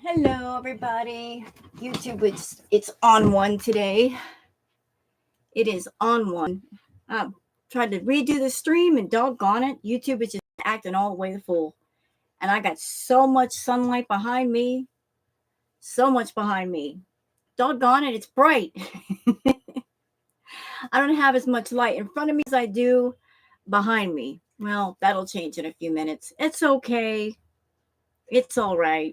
Hello, everybody. YouTube, it's on one today. It is on one. Tried to redo the stream, and doggone it, YouTube is just acting all the way the fool. And I got so much sunlight behind me, so much behind me. Doggone it, it's bright. I don't have as much light in front of me as I do behind me. Well, that'll change in a few minutes. It's okay. It's all right.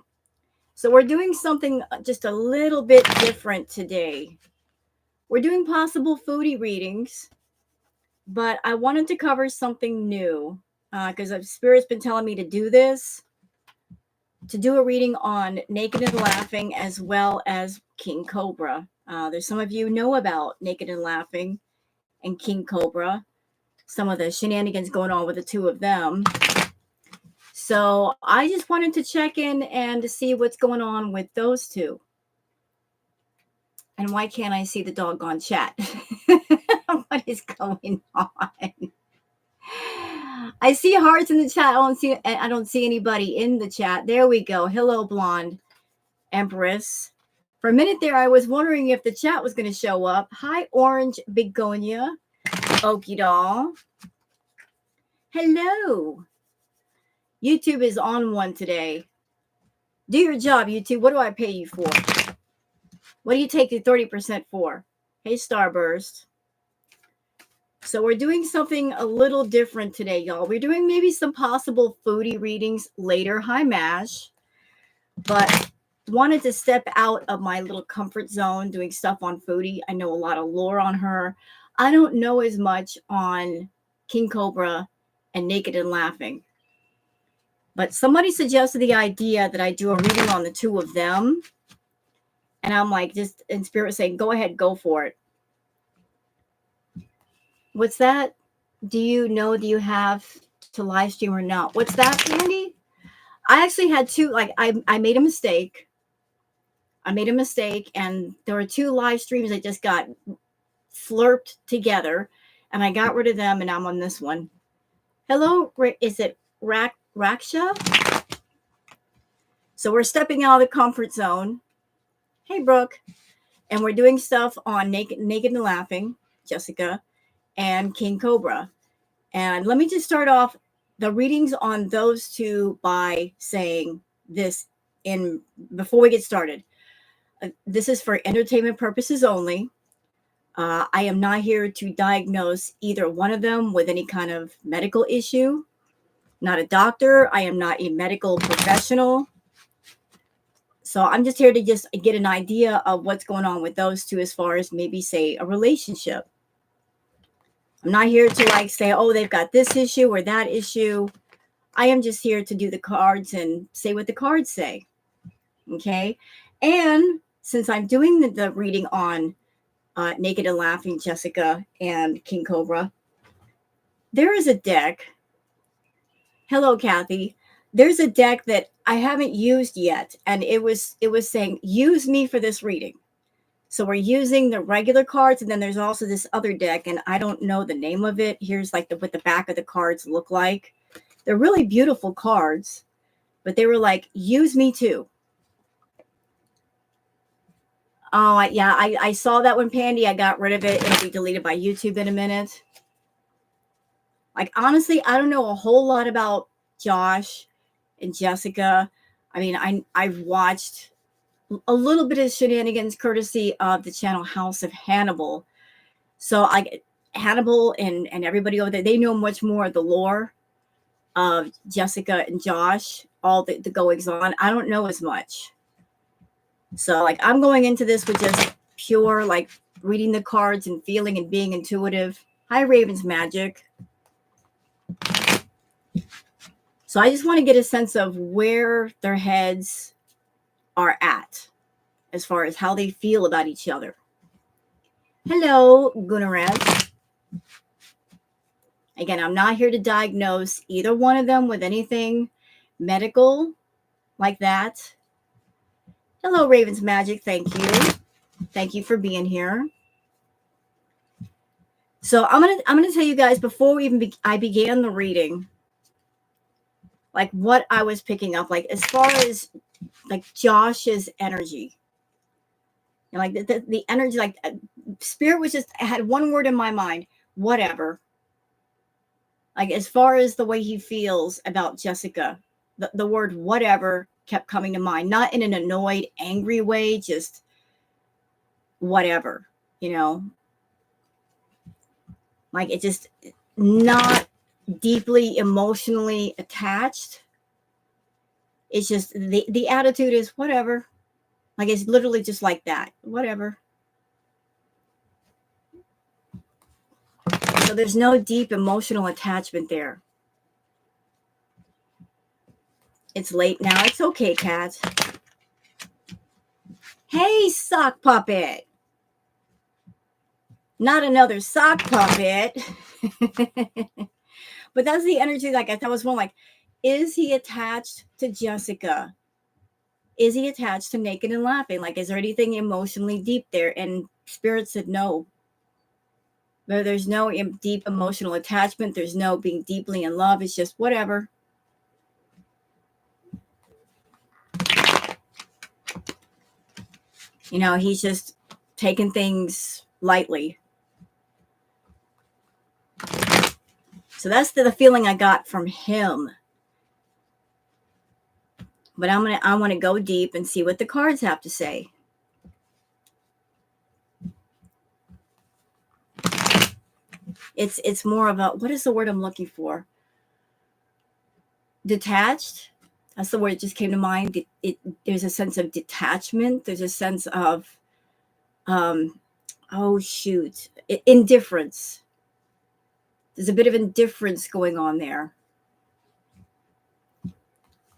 So we're doing something just a little bit different today. We're doing possible foodie readings, but I wanted to cover something new because Spirit's been telling me to do this, to do a reading on Naked and Laughing as well as King Cobra. There's some of you know about Naked and Laughing and King Cobra, some of the shenanigans going on with the two of them. So I just wanted to check in and to see what's going on with those two. And why can't I see the doggone chat? What is going on? I see hearts in the chat. I don't see anybody in the chat. There we go. Hello, blonde Empress. For a minute there, I was wondering if the chat was going to show up. Hi, Orange Begonia. Okie doll. Hello. YouTube is on one today. Do your job, YouTube. What do I pay you for? What do you take the 30% for? Hey, Starburst. So we're doing something a little different today, y'all. We're doing maybe some possible foodie readings later. Hi, Mash. But wanted to step out of my little comfort zone doing stuff on foodie. I know a lot of lore on her. I don't know as much on King Cobra and Naked and Laughing. But somebody suggested the idea that I do a reading on the two of them. And I'm like, just in spirit saying, go ahead, go for it. What's that? Do you have to live stream or not? What's that, Andy? I actually had two, I made a mistake. And there were two live streams that just got flirped together, and I got rid of them, and I'm on this one. Hello, is it Raksha? So we're stepping out of the comfort zone. Hey, Brooke. And we're doing stuff on Naked and Laughing, Jessica, and King Cobra. And let me just start off the readings on those two by saying this before we get started. This is for entertainment purposes only. I am not here to diagnose either one of them with any kind of medical issue. Not a doctor. I am not a medical professional. So I'm just here to just get an idea of what's going on with those two as far as maybe, say, a relationship. I'm not here to say, oh, they've got this issue or that issue. I am just here to do the cards and say what the cards say. Okay? And since I'm doing the reading on Naked and Laughing, Jessica, and King Cobra, there is a deck. Hello, Kathy. There's a deck that I haven't used yet, and it was saying, use me for this reading. So we're using the regular cards, and then there's also this other deck, and I don't know the name of it. Here's what the back of the cards look like. They're really beautiful cards, but they were like, use me too. Oh, yeah, I saw that one, Pandy. I got rid of it. It'll be deleted by YouTube in a minute. Honestly, I don't know a whole lot about Josh and Jessica. I mean, I've watched a little bit of shenanigans courtesy of the channel House of Hannibal. So Hannibal and everybody over there, they know much more of the lore of Jessica and Josh, all the goings on. I don't know as much. So I'm going into this with just pure reading the cards and feeling and being intuitive. Hi, Raven's Magic. So I just want to get a sense of where their heads are at as far as how they feel about each other. Hello, Gunaraz. Again, I'm not here to diagnose either one of them with anything medical like that. Hello, Raven's Magic. Thank you. Thank you for being here. So I'm gonna tell you guys before I began the reading, what I was picking up, as far as like Josh's energy. And like the energy, like spirit was just, I had one word in my mind, whatever. Like as far as the way he feels about Jessica, the word whatever kept coming to mind, not in an annoyed, angry way, just whatever, you know, like it just not deeply emotionally attached. It's just the attitude is whatever. Like it's literally just like that, whatever. So there's no deep emotional attachment there. It's late now. It's okay, cat. Hey, sock puppet. Not another sock puppet. But that's the energy. Like I thought was more like, is he attached to Jessica? Is he attached to Naked and Laughing? Like, is there anything emotionally deep there? And Spirit said no. There's no deep emotional attachment. There's no being deeply in love. It's just whatever. You know, he's just taking things lightly. So that's the feeling I got from him. But I want to go deep and see what the cards have to say. It's more of a, what is the word I'm looking for? Detached. That's the word that just came to mind. There's a sense of detachment. There's a sense of, oh shoot, indifference. There's a bit of indifference going on there.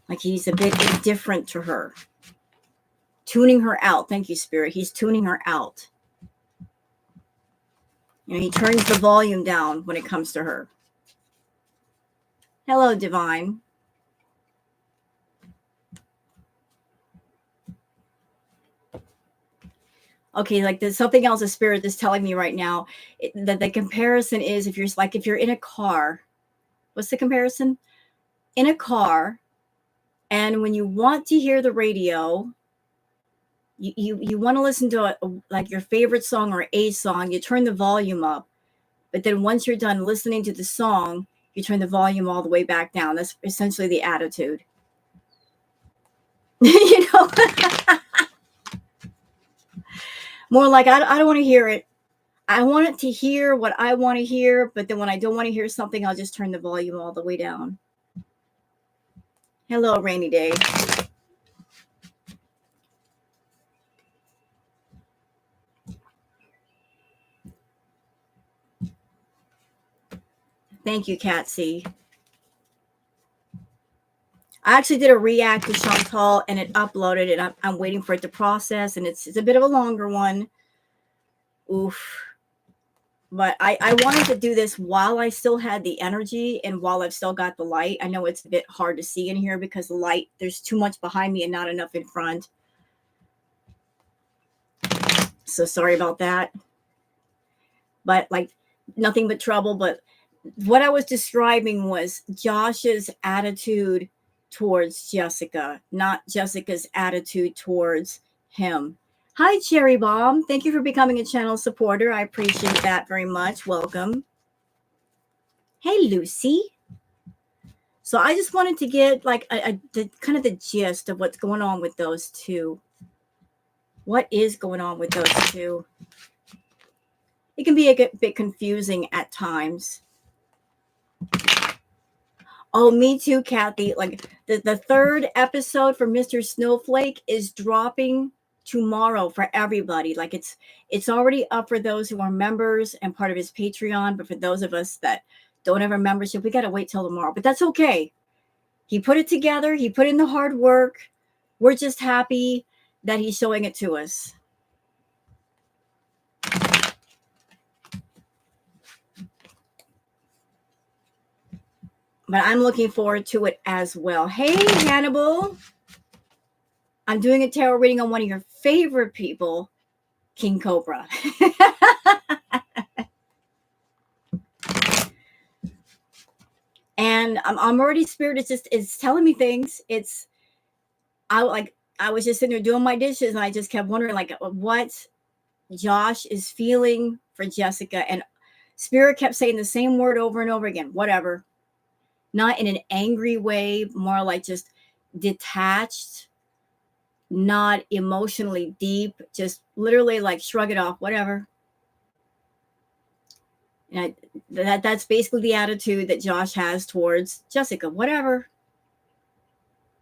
Like he's a bit indifferent to her. Tuning her out. Thank you, Spirit. He's tuning her out. You know, he turns the volume down when it comes to her. Hello, Divine. Okay, like there's something else the Spirit is telling me right now. That the comparison is if you're in a car. What's the comparison? In a car, and when you want to hear the radio, you want to listen to like your favorite song or a song, you turn the volume up. But then once you're done listening to the song, you turn the volume all the way back down. That's essentially the attitude. You know? More like, I don't want to hear it. I want it to hear what I want to hear, but then when I don't want to hear something, I'll just turn the volume all the way down. Hello, Rainy Day. Thank you, Catsy. I actually did a react to Shantal and it uploaded and I'm waiting for it to process, and it's a bit of a longer one. Oof. But I wanted to do this while I still had the energy and while I've still got the light. I know it's a bit hard to see in here because the light, there's too much behind me and not enough in front. So sorry about that. But like nothing but trouble. But what I was describing was Josh's attitude towards Jessica, not Jessica's attitude towards him. Hi, Cherry Bomb. Thank you for becoming a channel supporter. I appreciate that very much. Welcome. Hey, Lucy. So I just wanted to get like the kind of the gist of what's going on with those two. What is going on with those two? It can be a bit confusing at times. Oh, me too, Kathy. Like the third episode for Mr. Snowflake is dropping tomorrow for everybody. Like it's already up for those who are members and part of his Patreon, but for those of us that don't have a membership, we got to wait till tomorrow. But that's okay. He put it together. He put in the hard work. We're just happy that he's showing it to us. But I'm looking forward to it as well. Hey, Hannibal. I'm doing a tarot reading on one of your favorite people, King Cobra. And I'm already, Spirit is telling me things. I like I was just sitting there doing my dishes, and I just kept wondering, like, what Josh is feeling for Jessica. And Spirit kept saying the same word over and over again, whatever. Not in an angry way, more like just detached, not emotionally deep, just literally like shrug it off, whatever. And that's basically the attitude that Josh has towards Jessica, whatever.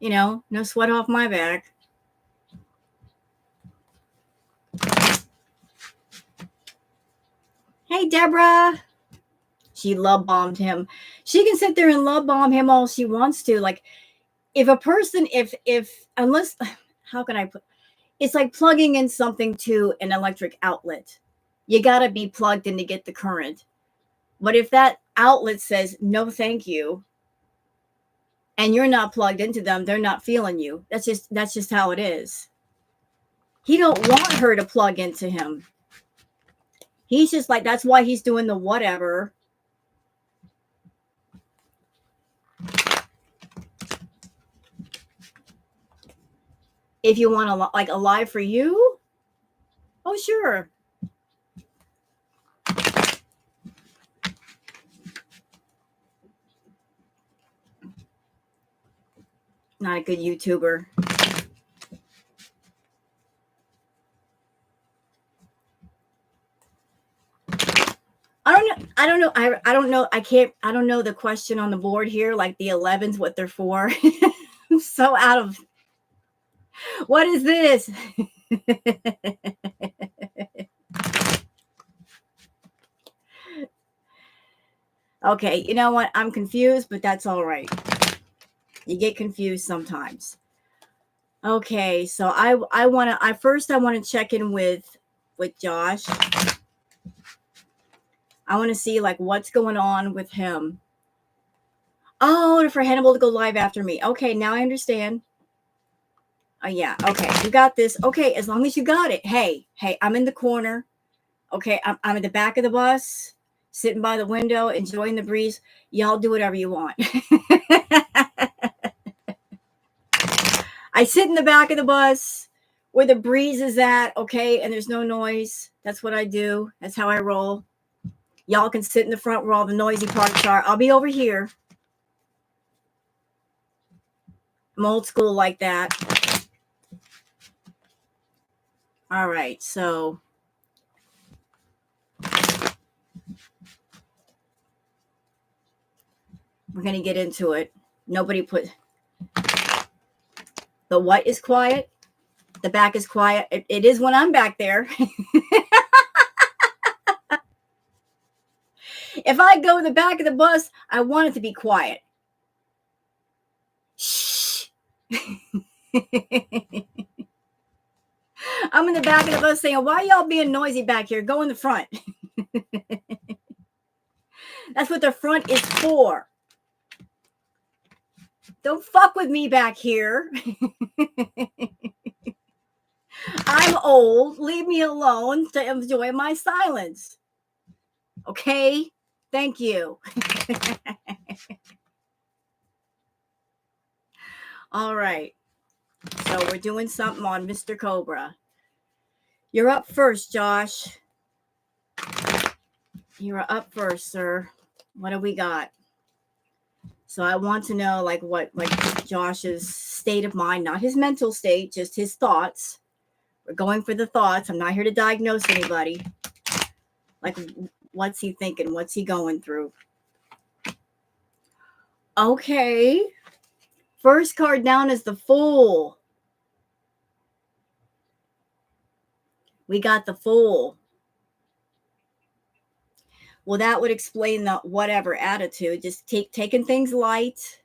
No sweat off my back. Hey, Deborah. She love bombed him. She can sit there and love bomb him all she wants to. Like, if a person, unless, how can I put, it's like plugging in something to an electric outlet. You got to be plugged in to get the current. But if that outlet says, no, thank you, and you're not plugged into them, they're not feeling you. That's just how it is. He don't want her to plug into him. He's just like, that's why he's doing the whatever. If you want to, like, a live for you, oh, sure. Not a good YouTuber. I don't know. I don't know. I don't know the question on the board here, like the 11s, what they're for. I'm so out of, what is this? Okay, you know what? I'm confused, but that's all right. You get confused sometimes. Okay, so I want to check in with Josh. I want to see, like, what's going on with him. Oh, for Hannibal to go live after me. Okay, now I understand. Oh, yeah. Okay, you got this. Okay, as long as you got it. Hey, I'm in the corner. Okay, I'm at the back of the bus, sitting by the window, enjoying the breeze. Y'all do whatever you want. I sit in the back of the bus where the breeze is at, okay, and there's no noise. That's what I do. That's how I roll. Y'all can sit in the front where all the noisy parts are. I'll be over here. I'm old school like that. All right, so we're going to get into it. Nobody put... The what is quiet? The back is quiet. It is when I'm back there. If I go to the back of the bus, I want it to be quiet. Shh. I'm in the back of the bus saying, why y'all being noisy back here? Go in the front. That's what the front is for. Don't fuck with me back here. I'm old. Leave me alone to enjoy my silence. Okay? Thank you. All right. So we're doing something on Mr. Cobra. You're up first, Josh. You're up first, sir. What do we got? So I want to know, like, what, like, Josh's state of mind, not his mental state, just his thoughts. We're going for the thoughts. I'm not here to diagnose anybody. Like, what's he thinking? What's he going through? Okay. First card down is the Fool. We got the Fool. Well, that would explain the whatever attitude. Just taking things light.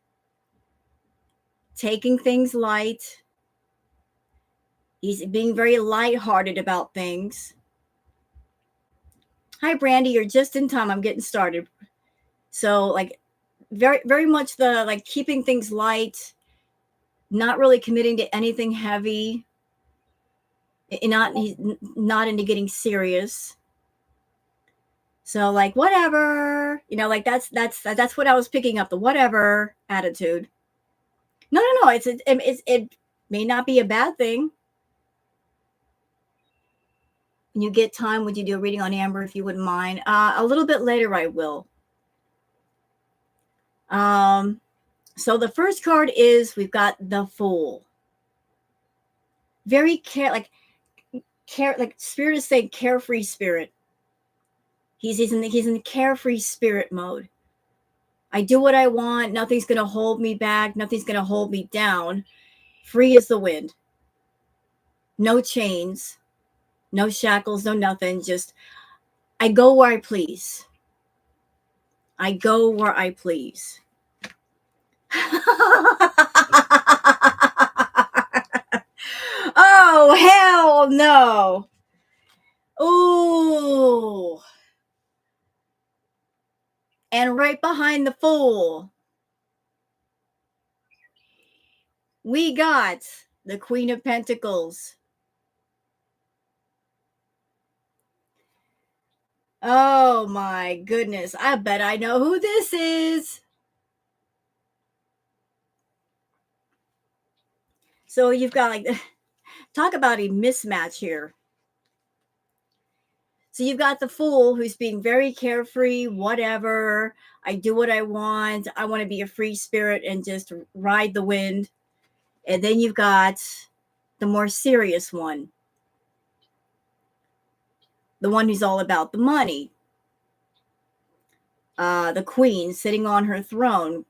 Taking things light. He's being very lighthearted about things. Hi, Brandy. You're just in time. I'm getting started. So, like, very, very much the, like, keeping things light, not really committing to anything heavy, he's not into getting serious. So, like, whatever, like, that's what I was picking up, the whatever attitude. No. May not be a bad thing. When you get time, would you do a reading on Amber if you wouldn't mind? A little bit later, I will. So the first card is we've got the Fool. Very like Spirit is saying carefree spirit. He's in the carefree spirit mode. I do what I want. Nothing's gonna hold me back. Nothing's gonna hold me down. Free as the wind. No chains, no shackles, no nothing. Just I go where I please. I go where I please. Oh, hell no. Ooh. And right behind the Fool, we got the Queen of Pentacles. Oh my goodness. I bet I know who this is. So you've got like, talk about a mismatch here. So you've got the Fool who's being very carefree, whatever. I do what I want. I want to be a free spirit and just ride the wind. And then you've got the more serious one. The one who's all about the money. The Queen sitting on her throne,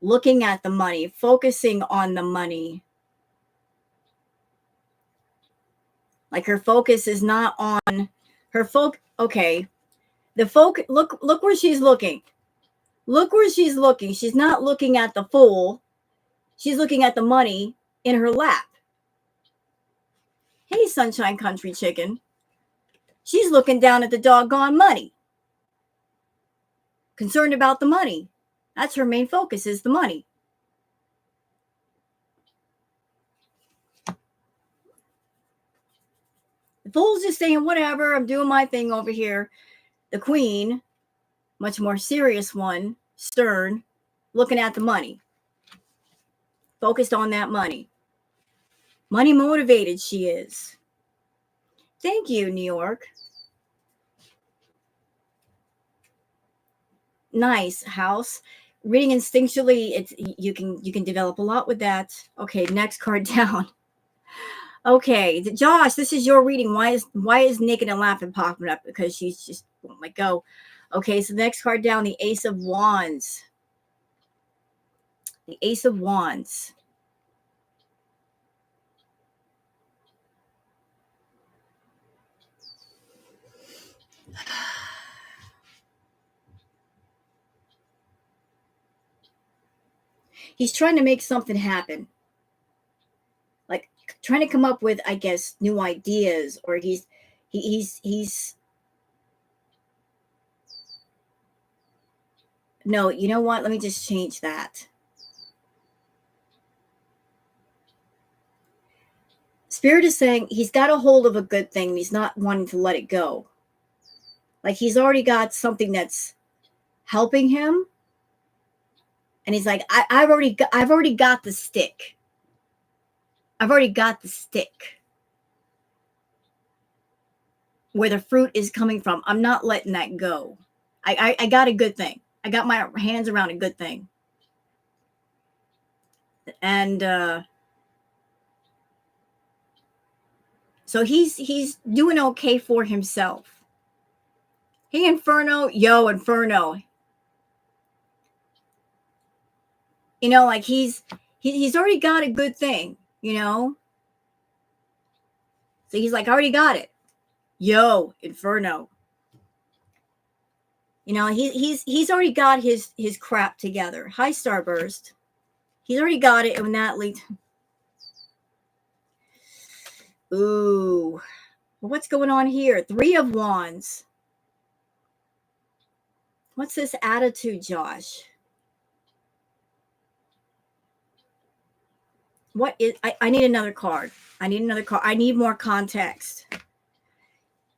looking at the money, focusing on the money. Like her focus is not on her okay. The look where she's looking. Look where she's looking. She's not looking at the Fool. She's looking at the money in her lap. Hey, Sunshine Country Chicken. She's looking down at the doggone money. Concerned about the money. That's her main focus, is the money. The Fool's just saying, whatever, I'm doing my thing over here. The Queen, much more serious one, stern, looking at the money. Focused on that money. Money motivated she is. Thank you, New York. Nice house. Reading instinctually, it's you can develop a lot with that. Okay, next card down. Okay, Josh, this is your reading. Why is Naked and Laughing popping up? Because she's just won't let go. Okay, so next card down, the Ace of Wands. The Ace of Wands. He's trying to make something happen. Like trying to come up with, I guess, new ideas, or he's no, you know what? Let me just change that. Spirit is saying he's got a hold of a good thing and he's not wanting to let it go. Like he's already got something that's helping him. And he's like, I've already got the stick. I've already got the stick. Where the fruit is coming from. I'm not letting that go. I got a good thing. I got my hands around a good thing. And so he's doing okay for himself. Hey, Inferno. Yo, Inferno. You know, like he's already got a good thing, you know? So he's like, I already got it. Yo, Inferno. You know, he's already got his crap together. Hi, Starburst. He's already got it, and when that leads. Ooh. What's going on here? 3 of Wands. What's this attitude, Josh? What is I need another card. I need another card. I need more context.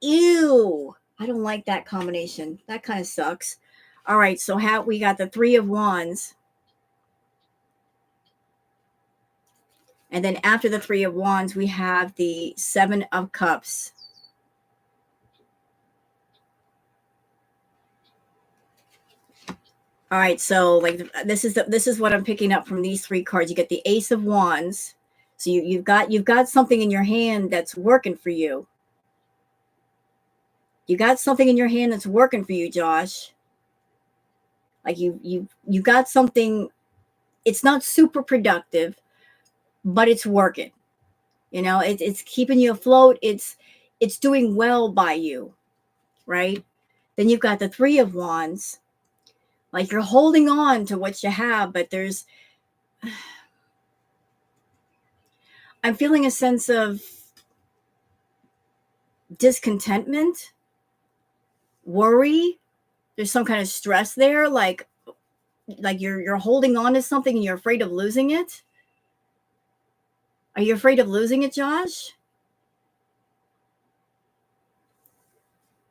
Ew. I don't like that combination. That kind of sucks. All right, so we got the 3 of Wands. And then after the Three of Wands, we have the Seven of Cups. All right, so like this is what I'm picking up from these three cards. You get the Ace of Wands. So you've got something in your hand that's working for you. You got something in your hand that's working for you, Josh. Like you got something. It's not super productive, but it's working. You know, it's keeping you afloat. It's doing well by you, right? Then you've got the Three of Wands. Like you're holding on to what you have, but there's I'm feeling a sense of discontentment, worry. There's some kind of stress there, like you're holding on to something and you're afraid of losing it. Are you afraid of losing it, Josh?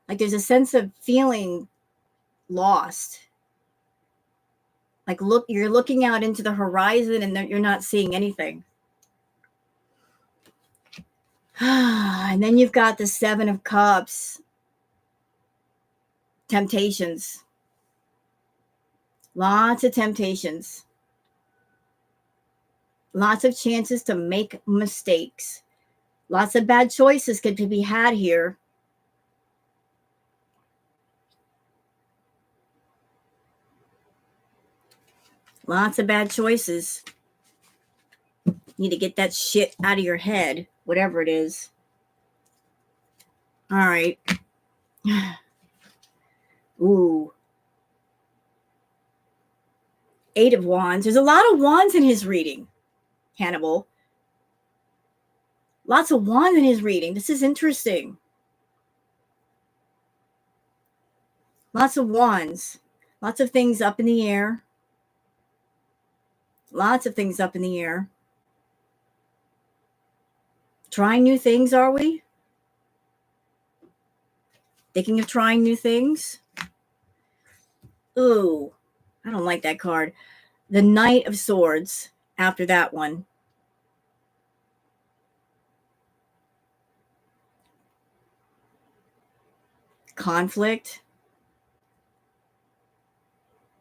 Like there's a sense of feeling lost. Like you're looking out into the horizon and you're not seeing anything. And then you've got the Seven of Cups. Temptations. Lots of temptations. Lots of chances to make mistakes. Lots of bad choices could be had here. Lots of bad choices. You need to get that shit out of your head, whatever it is. All right. Ooh. Eight of Wands. There's a lot of wands in his reading, Hannibal. Lots of wands in his reading. This is interesting. Lots of wands. Lots of things up in the air. Lots of things up in the air. Trying new things, are we? Thinking of trying new things? Ooh, I don't like that card. The Knight of Swords after that one. Conflict.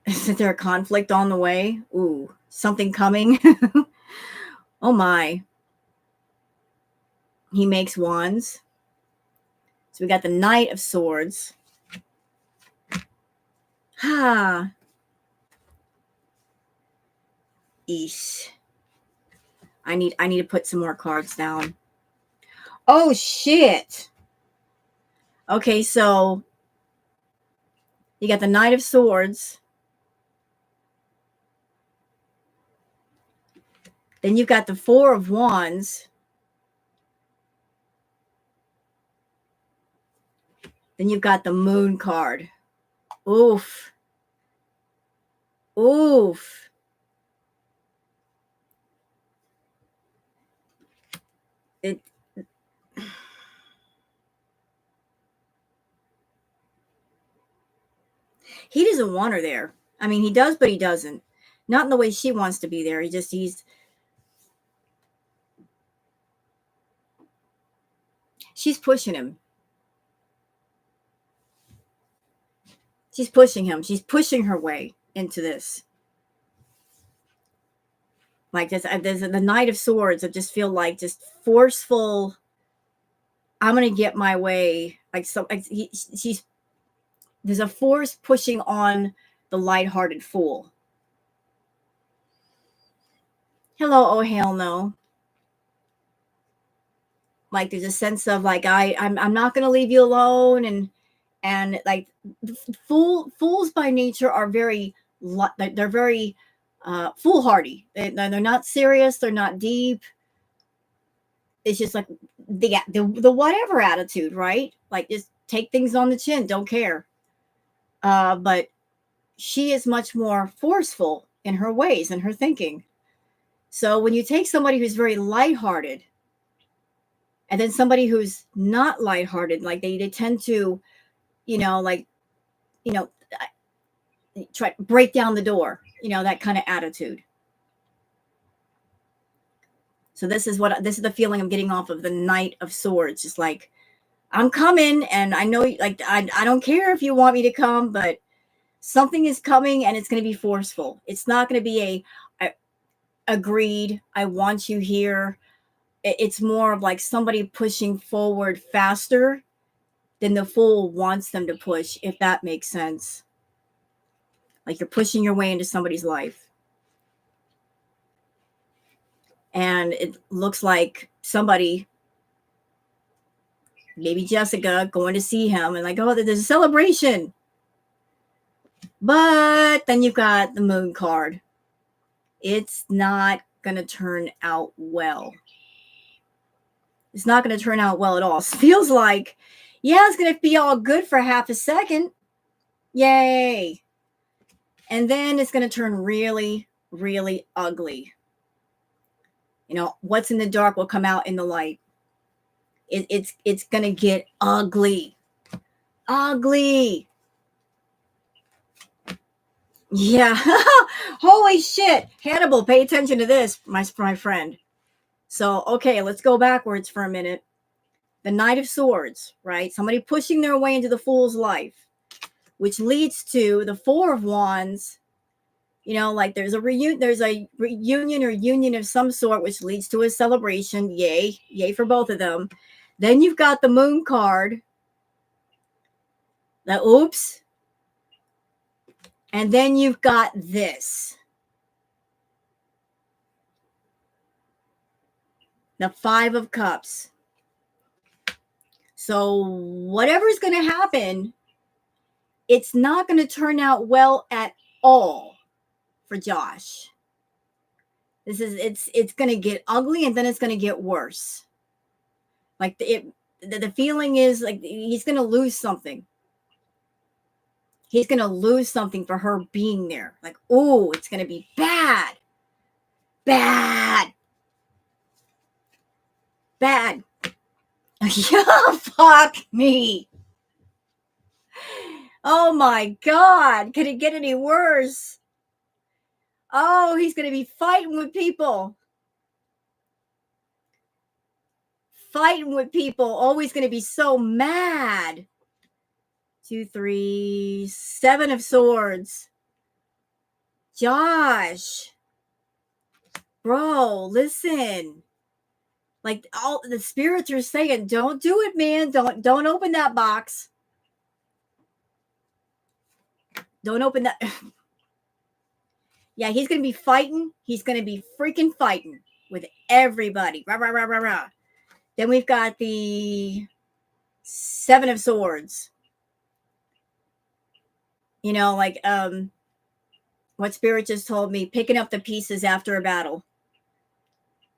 Is there a conflict on the way? Ooh, something coming. Oh my. He makes wands. So we got the Knight of Swords. Ha. Eesh. I need to put some more cards down. Oh shit. Okay, so you got the Knight of Swords. Then you've got the Four of Wands. Then you've got the Moon card. Oof. Oof. It. He doesn't want her there. I mean, he does, but he doesn't. Not in the way she wants to be there. She's pushing him. She's pushing him. She's pushing her way into this. Like this, there's the Knight of Swords. I just feel like just forceful. I'm gonna get my way. Like so, there's a force pushing on the lighthearted fool. Hello, oh hell no. Like there's a sense of like I'm not gonna leave you alone, and like fools by nature are very they're very foolhardy. They're not serious. They're not deep. It's just like the whatever attitude, right? Like just take things on the chin, don't care. But she is much more forceful in her ways and her thinking. So when you take somebody who's very lighthearted, and then somebody who's not lighthearted, like they tend to, like, try to break down the door, that kind of attitude. So this is the feeling I'm getting off of the Knight of Swords. It's like, I'm coming, and I know, like, I don't care if you want me to come, but something is coming, and it's going to be forceful. It's not going to be a agreed, I want you here. It's more of like somebody pushing forward faster than the Fool wants them to push, if that makes sense. Like you're pushing your way into somebody's life. And it looks like somebody, maybe Jessica, going to see him and like, oh, there's a celebration. But then you've got the Moon card. It's not going to turn out well. It's not going to turn out well at all. It feels like, yeah, it's going to be all good for half a second. Yay. And then it's going to turn really, really ugly. You know, what's in the dark will come out in the light. It's going to get ugly. Ugly. Yeah. Holy shit. Hannibal, pay attention to this, my friend. So, okay, let's go backwards for a minute. The Knight of Swords, right? Somebody pushing their way into the Fool's life, which leads to the Four of Wands. You know, like there's a reunion or union of some sort, which leads to a celebration. Yay. Yay for both of them. Then you've got the Moon card. The oops. And then you've got this. The Five of Cups. So whatever's going to happen, it's not going to turn out well at all for Josh. It's going to get ugly, and then it's going to get worse. Like the feeling is like he's going to lose something. He's going to lose something for her being there. Like, oh, it's going to be bad. Bad. Bad. Yeah, fuck me. Oh my God. Could it get any worse? Oh, he's going to be fighting with people. Fighting with people. Always going to be so mad. 2, 3, 7 of Swords. Josh. Bro, listen. Like all the spirits are saying, don't do it, man. Don't open that box. Don't open that. Yeah, he's going to be fighting. He's going to be freaking fighting with everybody. Rah, rah, rah, rah, rah. Then we've got the 7 of Swords. You know, like what Spirit just told me, picking up the pieces after a battle.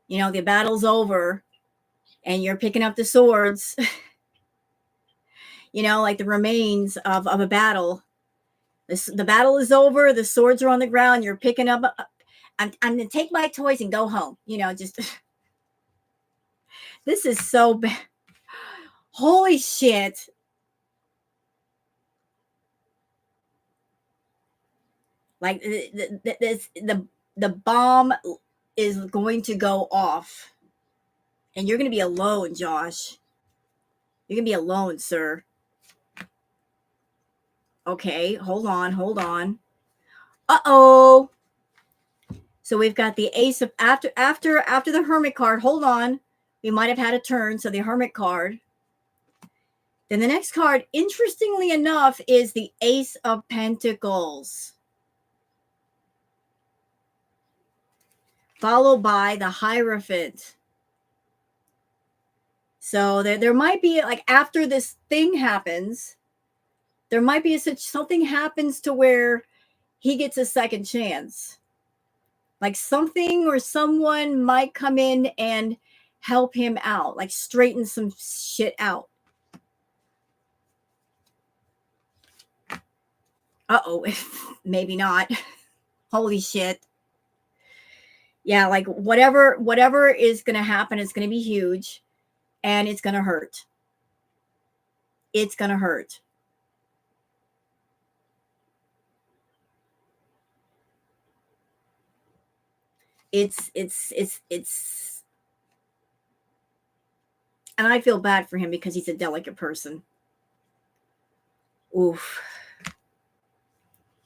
You know, the battle's over and you're picking up the swords. You know, like the remains of a battle. The battle is over. The swords are on the ground. You're picking up. I'm going to take my toys and go home. You know, just. This is so bad. Holy shit. Like the bomb is going to go off. And you're going to be alone, Josh. You're going to be alone, sir. Okay, hold on. Uh-oh. So we've got the Ace of after the Hermit card. Hold on. We might have had a turn. So the Hermit card. Then the next card, interestingly enough, is the Ace of Pentacles. Followed by the Hierophant. So there might be, like, after this thing happens, there might be something happens to where he gets a second chance. Like something or someone might come in and help him out, like straighten some shit out. Uh-oh, maybe not. Holy shit. Yeah, like whatever is going to happen, it's going to be huge and it's going to hurt. It's going to hurt. It's And I feel bad for him because he's a delicate person. Oof.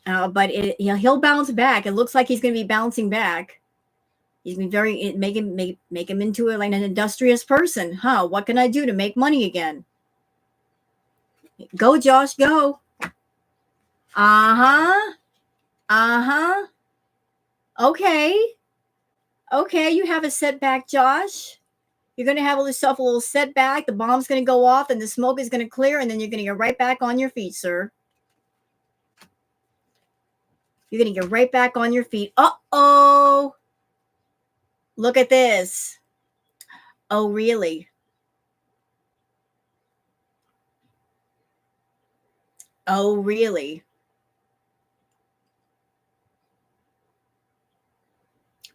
But he'll bounce back. It looks like he's going to be bouncing back. He's been make him into like an industrious person. Huh? What can I do to make money again? Go, Josh, go. Uh-huh. Uh-huh. Okay. Okay, you have a setback, Josh. You're going to have yourself a little setback. The bomb's going to go off and the smoke is going to clear, and then you're going to get right back on your feet, sir. You're going to get right back on your feet. Uh-oh. Look at this. Oh, really? Oh, really?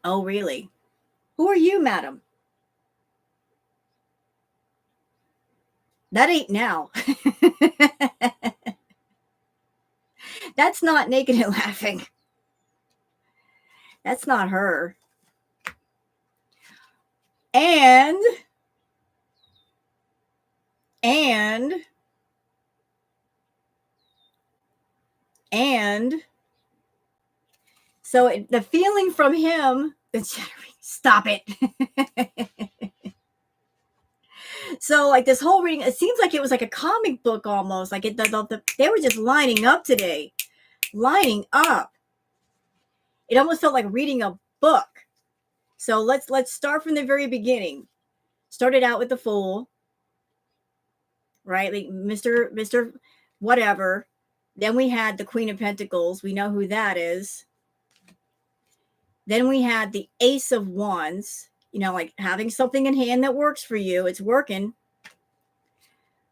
Oh, really? Who are you, madam? That ain't now. That's not naked and laughing. That's not her. And so the feeling from him, stop it. So like this whole reading, it seems like it was like a comic book almost. Like they were just lining up today. Lining up. It almost felt like reading a book. So let's start from the very beginning. Started out with the Fool, right? Like Mr. Whatever. Then we had the Queen of Pentacles. We know who that is. Then we had the Ace of Wands. You know, like having something in hand that works for you. It's working.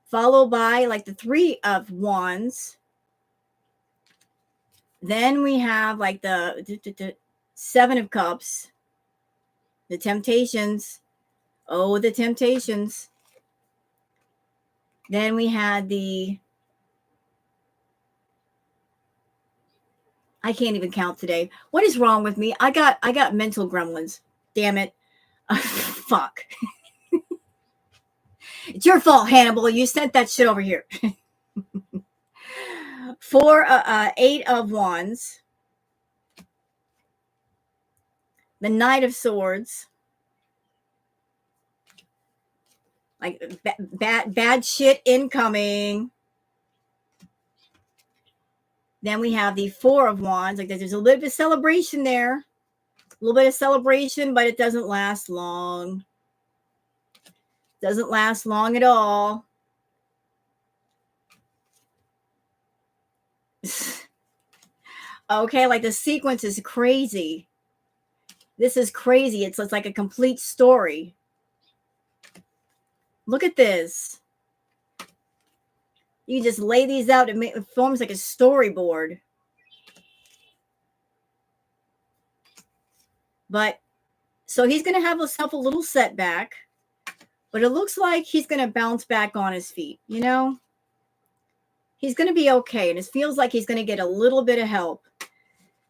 Followed by like the Three of Wands. Then we have like the Seven of Cups. The Temptations. Oh, the Temptations. Then we had I can't even count today. What is wrong with me? I got mental gremlins. Damn it. Fuck. It's your fault, Hannibal. You sent that shit over here. Eight of Wands. The Knight of Swords. Like bad shit incoming. Then we have the Four of Wands. Like there's a little bit of celebration there. A little bit of celebration, but it doesn't last long. Doesn't last long at all. Okay, like the sequence is crazy. This is crazy. It's like a complete story. Look at this. You just lay these out and it forms like a storyboard. But so he's going to have himself a little setback, but it looks like he's going to bounce back on his feet. You know, he's going to be okay. And it feels like he's going to get a little bit of help.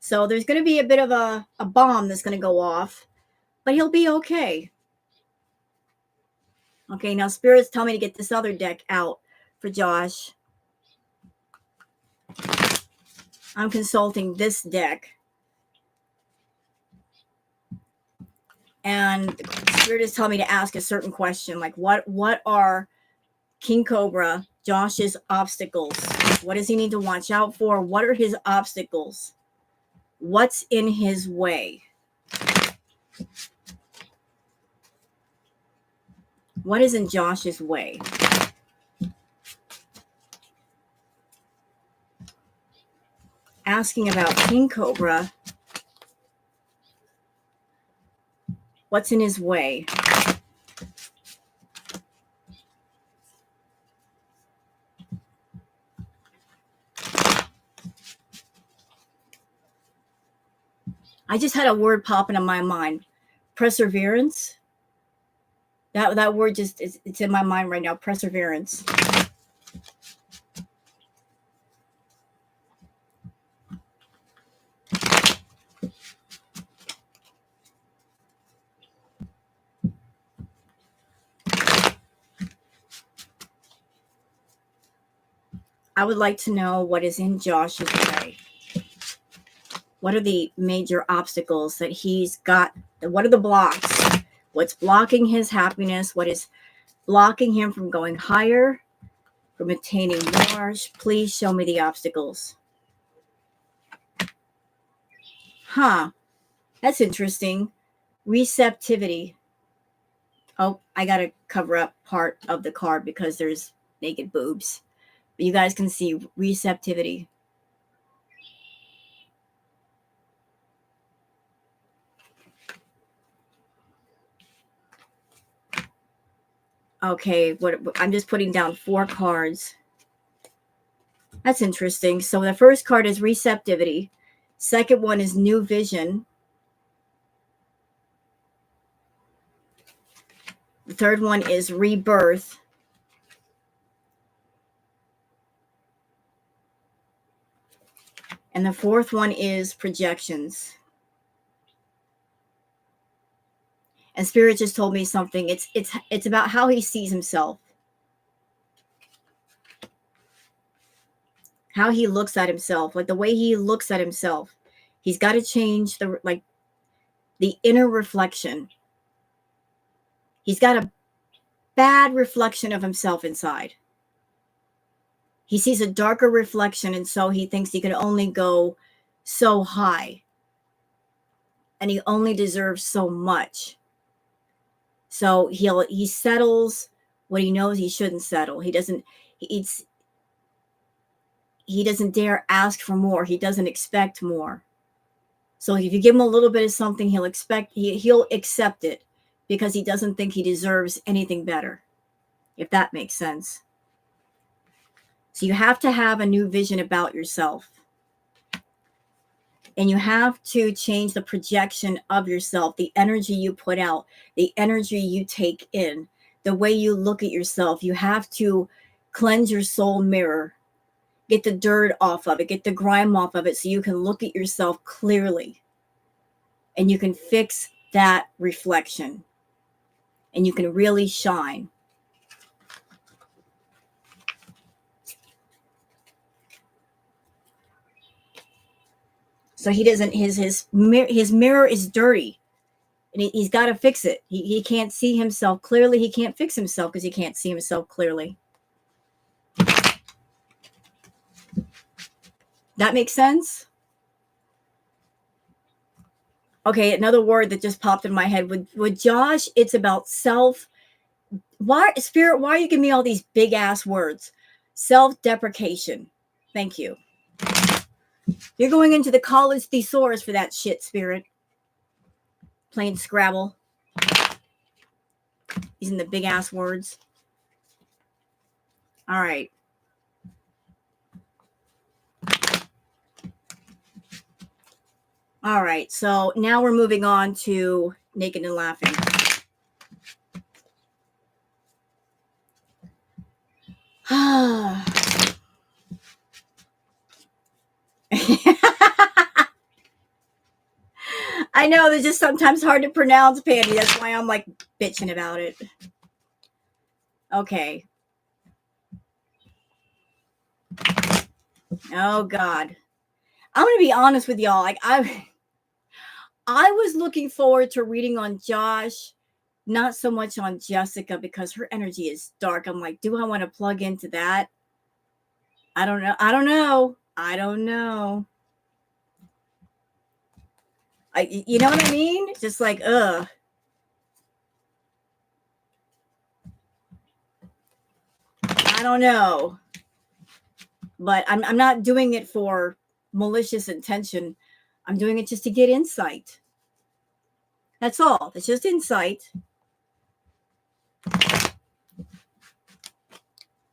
So there's going to be a bit of a bomb that's going to go off, but he'll be okay. Okay, now spirits tell me to get this other deck out for Josh. I'm consulting this deck. And spirit is telling me to ask a certain question, like what are King Cobra, Josh's obstacles? What does he need to watch out for? What are his obstacles? What's in his way? What is in Josh's way? Asking about King Cobra. What's in his way? I just had a word popping in my mind. Perseverance. That word just it's in my mind right now. Perseverance. I would like to know what is in Josh's way. What are the major obstacles that he's got? What are the blocks? What's blocking his happiness? What is blocking him from going higher, from attaining more? Please show me the obstacles. Huh. That's interesting. Receptivity. Oh, I got to cover up part of the card because there's naked boobs. But you guys can see receptivity. Okay, what I'm just putting down 4 cards. That's interesting. So the first card is receptivity. Second one is new vision. The third one is rebirth. And the fourth one is projections. And Spirit just told me something. It's about how he sees himself. How he looks at himself, like the way he looks at himself. He's got to change the inner reflection. He's got a bad reflection of himself inside. He sees a darker reflection, and so he thinks he can only go so high. And he only deserves so much. So he settles what he knows he shouldn't settle. He doesn't dare ask for more. He doesn't expect more. So if you give him a little bit of something, he'll accept it because he doesn't think he deserves anything better, if that makes sense. So you have to have a new vision about yourself. And you have to change the projection of yourself, the energy you put out, the energy you take in, the way you look at yourself. You have to cleanse your soul mirror, get the dirt off of it, get the grime off of it so you can look at yourself clearly. And you can fix that reflection. And you can really shine. So he doesn't, his mirror is dirty. And he's got to fix it. He can't see himself clearly. He can't fix himself because he can't see himself clearly. That makes sense? Okay, another word that just popped in my head. With Josh, it's about self. Spirit, why are you giving me all these big ass words? Self-deprecation. Thank you. You're going into the college thesaurus for that shit, Spirit. Playing Scrabble. Using the big ass words. All right. All right. So now we're moving on to Naked and Laughing. I know they're just sometimes hard to pronounce, Pandy. That's why I'm like bitching about it. Okay. Oh God. I'm gonna be honest with y'all. Like I was looking forward to reading on Josh, not so much on Jessica because her energy is dark. I'm like, do I want to plug into that? I don't know. You know what I mean? Just like, ugh. I don't know. But I'm not doing it for malicious intention. I'm doing it just to get insight. That's all. It's just insight.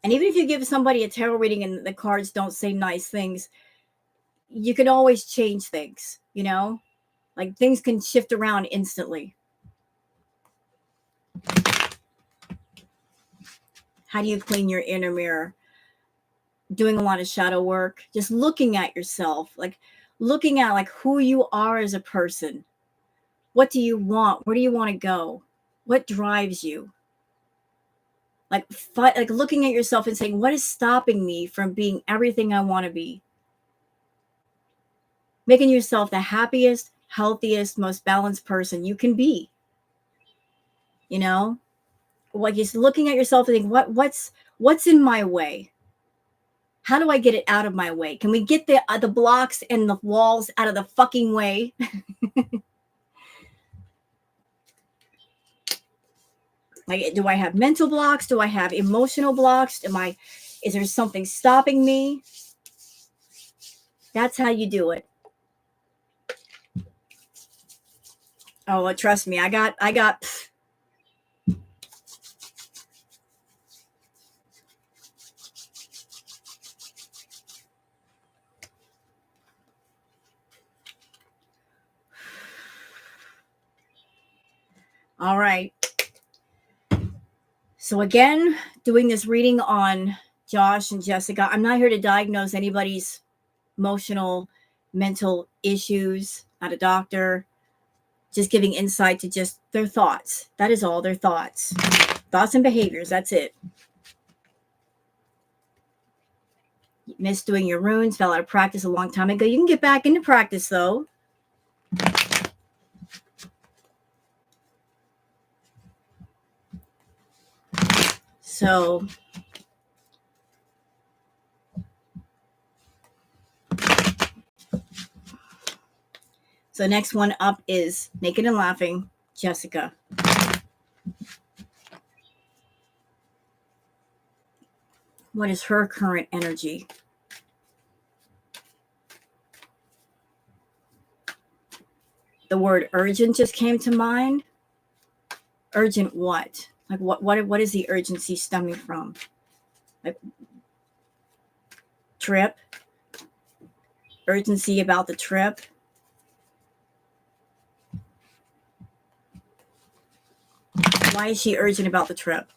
And even if you give somebody a tarot reading and the cards don't say nice things, you can always change things, you know? Like things can shift around instantly. How do you clean your inner mirror? Doing a lot of shadow work, just looking at yourself, like looking at like who you are as a person. What do you want? Where do you want to go? What drives you? Like looking at yourself and saying, what is stopping me from being everything I want to be? Making yourself the happiest, healthiest, most balanced person you can be. You know, like just looking at yourself and think, what's in my way? How do I get it out of my way? Can we get the blocks and the walls out of the fucking way? Like, do I have mental blocks? Do I have emotional blocks? Is there something stopping me? That's how you do it. Oh, well, trust me, I got. All right. So again, doing this reading on Josh and Jessica. I'm not here to diagnose anybody's emotional, mental issues. Not a doctor. Just giving insight to just their thoughts. That is all, their thoughts. Thoughts and behaviors. That's it. You missed doing your runes, fell out of practice a long time ago. You can get back into practice though. So next one up is Naked and Laughing, Jessica. What is her current energy? The word urgent just came to mind. Urgent what? Like what is the urgency stemming from? Like trip? Urgency about the trip? Why is she urgent about the trip?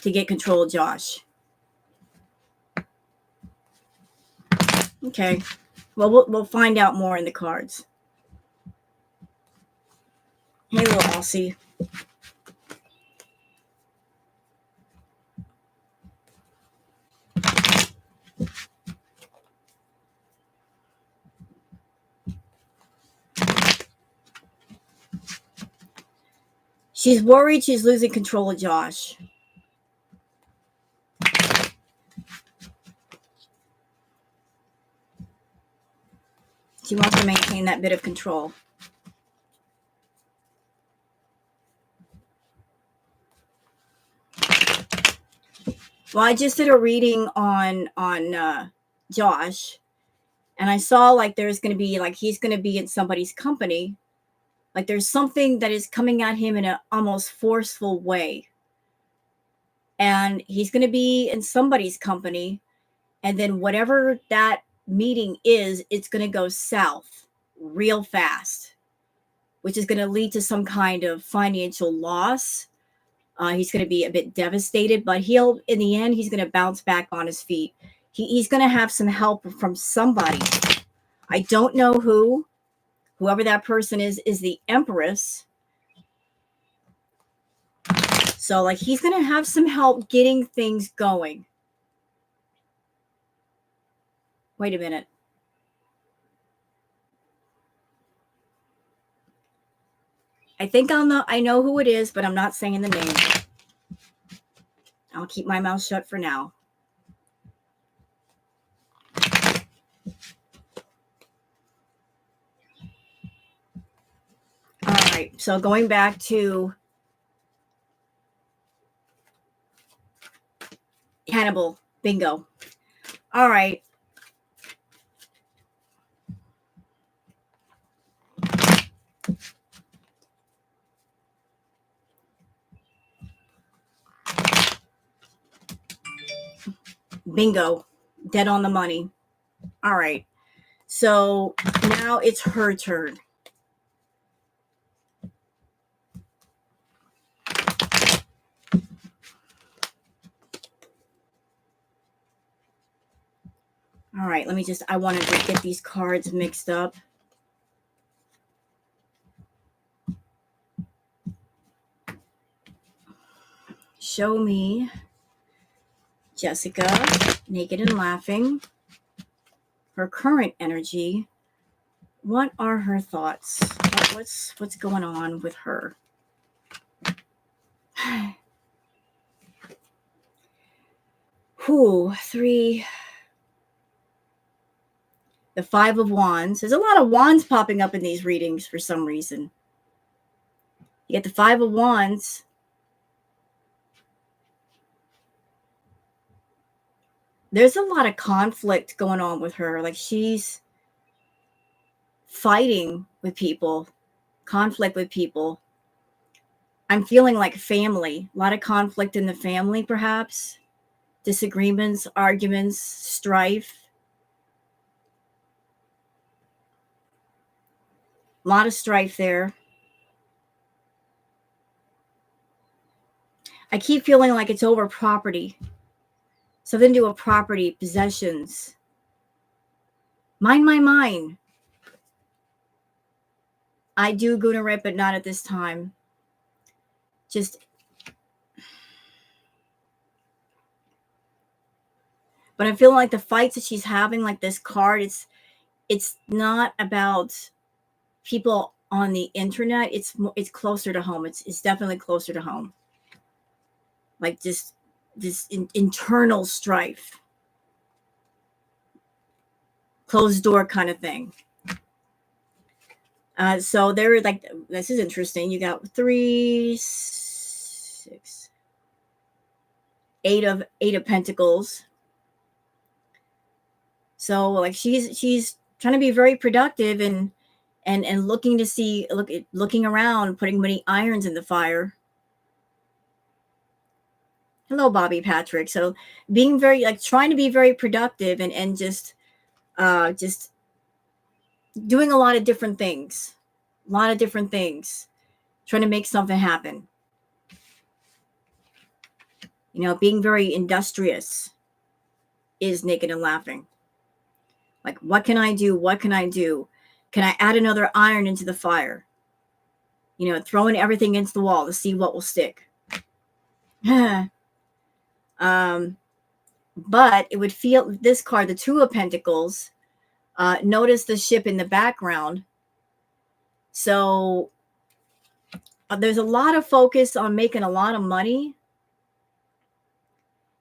To get control of Josh. Okay. Well, we'll find out more in the cards. Hey, little Aussie. She's worried she's losing control of Josh. She wants to maintain that bit of control. Well, I just did a reading on Josh, and I saw like there's going to be like he's going to be in somebody's company. Like there's something that is coming at him in an almost forceful way. And he's going to be in somebody's company. And then whatever that meeting is, it's going to go south real fast, which is going to lead to some kind of financial loss. He's going to be a bit devastated, but in the end, he's going to bounce back on his feet. He's going to have some help from somebody. I don't know who. Whoever that person is the Empress. So, like, he's going to have some help getting things going. Wait a minute. I think I know who it is, but I'm not saying the name. I'll keep my mouth shut for now. All right. So going back to Hannibal. Bingo. All right. Bingo. Dead on the money. All right. So now it's her turn. All right. I wanted to get these cards mixed up. show me Jessica, naked and laughing, her current energy. What are her thoughts? What's going on with her? Whew, 3. The 5 of Wands. There's a lot of wands popping up in these readings for some reason. You get the 5 of Wands. There's a lot of conflict going on with her. Like she's fighting with people, conflict with people. I'm feeling like family. A lot of conflict in the family, perhaps. Disagreements, arguments, strife. A lot of strife there. I keep feeling like it's over property. Something to do with property, possessions. Mine. I do gonna rip, but not at this time. But I'm feeling like the fights that she's having, like this card, it's not about people on the internet. It's closer to home. It's definitely closer to home. Like just this internal strife, closed door kind of thing. So they're like, this is interesting. You got 3, 6, 8 of Pentacles. So like she's trying to be very productive and looking to see, looking around, putting many irons in the fire. Hello, Bobby Patrick. So being very, like, trying to be very productive and just doing a lot of different things, trying to make something happen. You know, being very industrious is naked and laughing. Like, what can I do? What can I do? Can I add another iron into the fire? You know, throwing everything against the wall to see what will stick. But it would feel, this card, the 2 of Pentacles, notice the ship in the background. So there's a lot of focus on making a lot of money,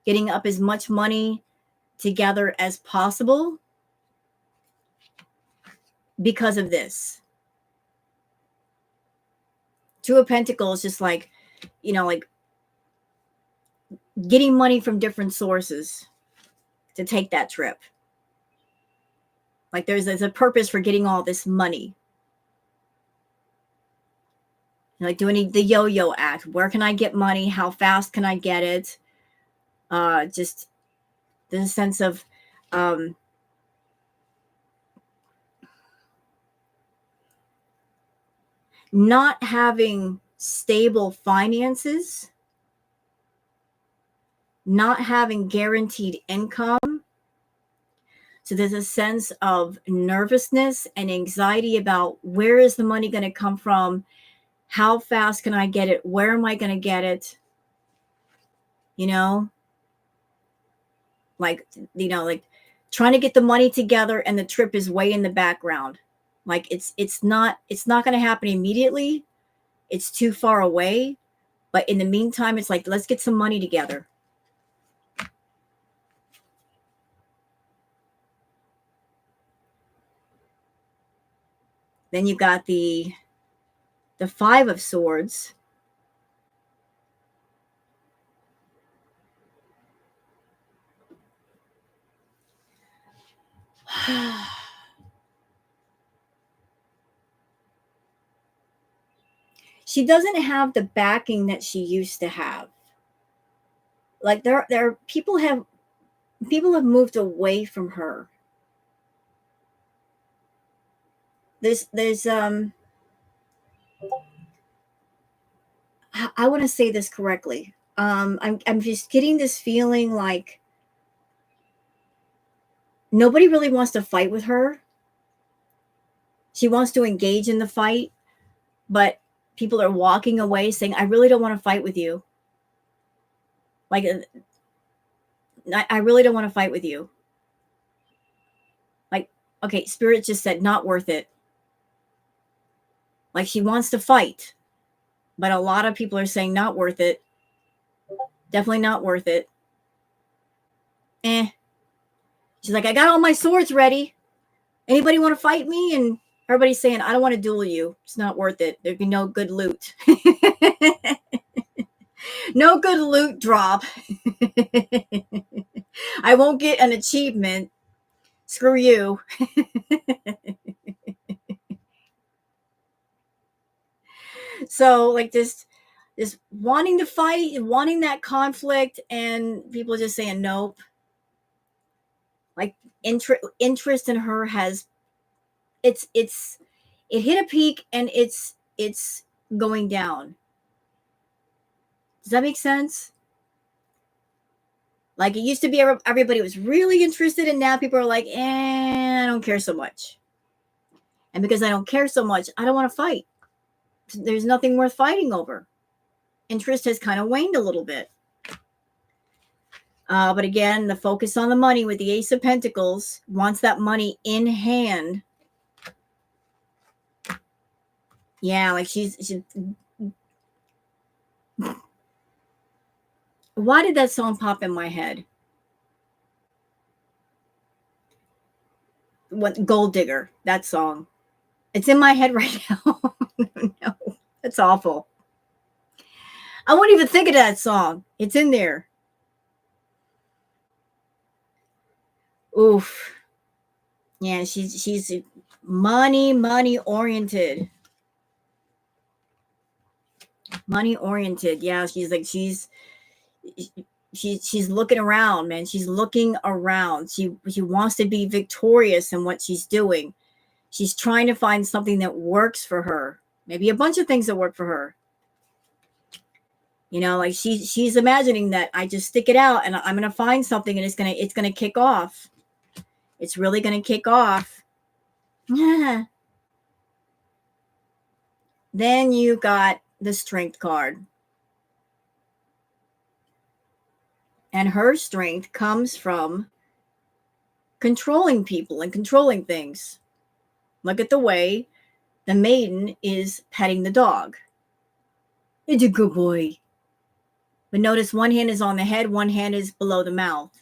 getting up as much money together as possible because of this. 2 of Pentacles, just like, you know, like getting money from different sources to take that trip. Like there's a purpose for getting all this money. Like doing the yo-yo act. Where can I get money? How fast can I get it? Just the sense of not having stable finances, not having guaranteed income. So there's a sense of nervousness and anxiety about where is the money going to come from? How fast can I get it? Where am I going to get it? You know, like trying to get the money together and the trip is way in the background. Like it's not going to happen immediately. It's too far away. But in the meantime, it's like, let's get some money together. Then you got the 5 of Swords. She doesn't have the backing that she used to have. Like there people have moved away from her. There's I want to say this correctly. I'm just getting this feeling like nobody really wants to fight with her. She wants to engage in the fight, but people are walking away saying, I really don't want to fight with you. Like, I really don't want to fight with you. Like, okay, Spirit just said not worth it. Like, she wants to fight, but a lot of people are saying not worth it. Definitely not worth it. She's like, I got all my swords ready. Anybody want to fight me? And everybody's saying, I don't want to duel you. It's not worth it. There'd be no good loot. No good loot drop. I won't get an achievement. Screw you. So, like, this wanting to fight, wanting that conflict, and people just saying nope. Like, interest in her has it hit a peak, and it's going down. Does that make sense? Like, it used to be everybody was really interested, and now people are like, I don't care so much. And because I don't care so much, I don't want to fight. There's nothing worth fighting over. Interest has kind of waned a little bit. But again, the focus on the money with the Ace of Pentacles, wants that money in hand. Yeah, like she's why did that song pop in my head? What, Gold Digger, that song. It's in my head right now. No, that's awful. I won't even think of that song. It's in there. Oof. Yeah, she's money oriented. Money oriented. Yeah, she's like she's looking around, man. She's looking around. She wants to be victorious in what she's doing. She's trying to find something that works for her. Maybe a bunch of things that work for her. You know, like she's imagining that I just stick it out and I'm gonna find something and it's gonna kick off. It's really gonna kick off. Yeah. Then you got the Strength card. And her strength comes from controlling people and controlling things. Look at the way the maiden is petting the dog. It's a good boy. But notice one hand is on the head, one hand is below the mouth.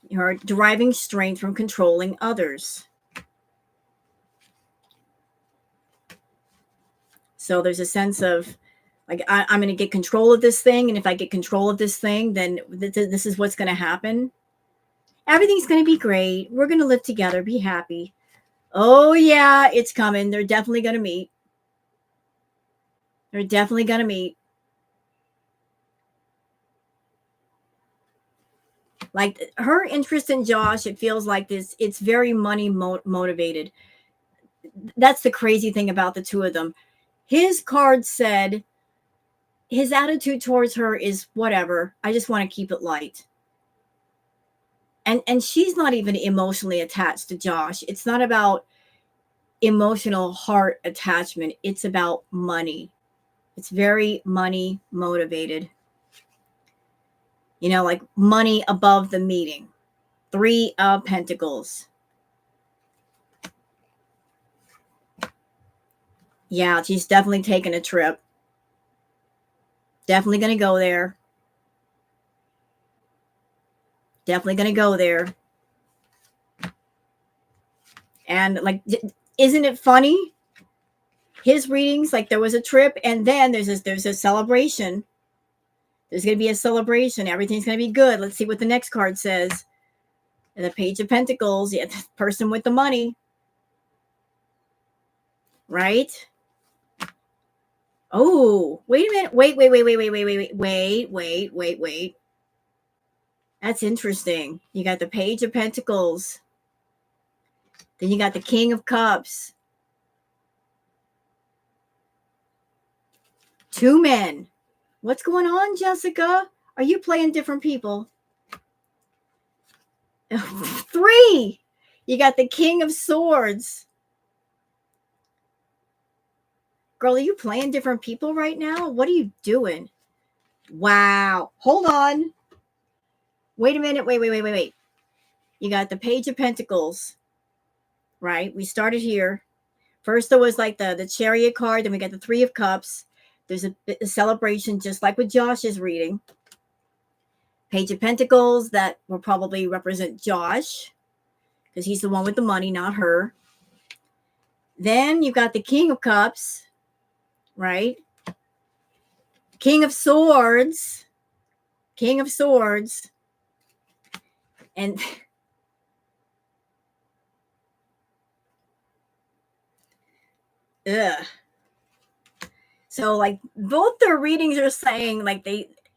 You're deriving strength from controlling others. So there's a sense of, like, I'm going to get control of this thing. And if I get control of this thing, then this is what's going to happen. Everything's going to be great. We're going to live together, be happy. Oh, yeah, it's coming. They're definitely going to meet. They're definitely going to meet. Like, her interest in Josh, it feels like this. It's very money motivated. That's the crazy thing about the two of them. His card said his attitude towards her is whatever. I just want to keep it light. And she's not even emotionally attached to Josh. It's not about emotional heart attachment. It's about money. It's very money motivated. You know, like money above the meeting. 3 of Pentacles. Yeah, she's definitely taking a trip. Definitely going to go there. Definitely going to go there. And, like, isn't it funny? His readings, like, there was a trip, and then there's a celebration. There's going to be a celebration. Everything's going to be good. Let's see what the next card says. And the Page of Pentacles. Yeah, the person with the money. Right? Oh, wait a minute. Wait. That's interesting. You got the Page of Pentacles. Then you got the King of Cups. 2 men. What's going on, Jessica? Are you playing different people? 3. You got the King of Swords. Girl, are you playing different people right now? What are you doing? Wow. Hold on. Wait a minute. Wait. You got the Page of Pentacles, right? We started here. First, there was like the Chariot card. Then we got the Three of Cups. There's a celebration, just like with Josh's reading. Page of Pentacles, that will probably represent Josh, because he's the one with the money, not her. Then you got the King of Cups, right? King of Swords. King of Swords. And ugh. So like both their readings are saying like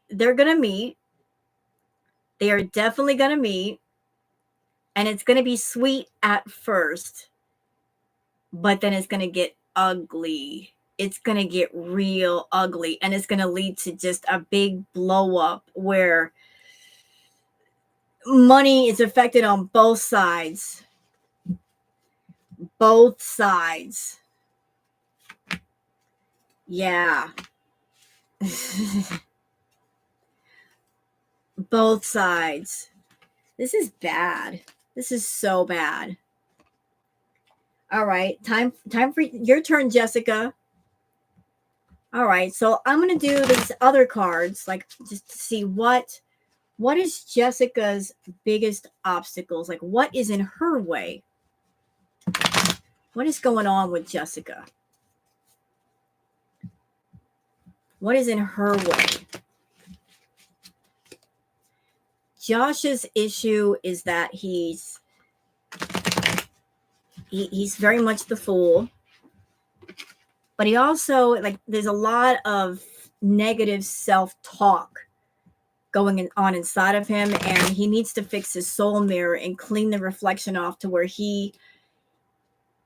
they're gonna meet. They are definitely gonna meet. And it's gonna be sweet at first, but then it's gonna get ugly. It's gonna get real ugly, and it's gonna lead to just a big blow up where money is affected on both sides. Both sides. Yeah. Both sides. This is bad. This is so bad. All right. Time for your turn, Jessica. All right. So I'm going to do these other cards, like just to see what is Jessica's biggest obstacles? Like what is in her way? What is going on with Jessica? What is in her way? Josh's issue is that he's very much the fool, but he also, like, there's a lot of negative self-talk going on inside of him, and he needs to fix his soul mirror and clean the reflection off to where he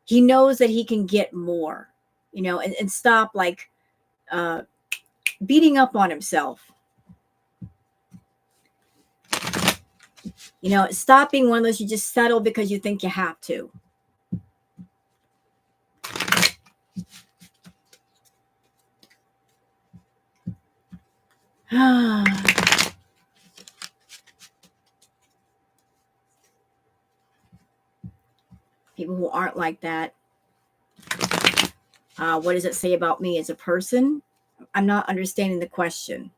knows that he can get more, and stop like beating up on himself. Stop being one of those you just settle because you think you have to. People who aren't like that. What does it say about me as a person? I'm not understanding the question.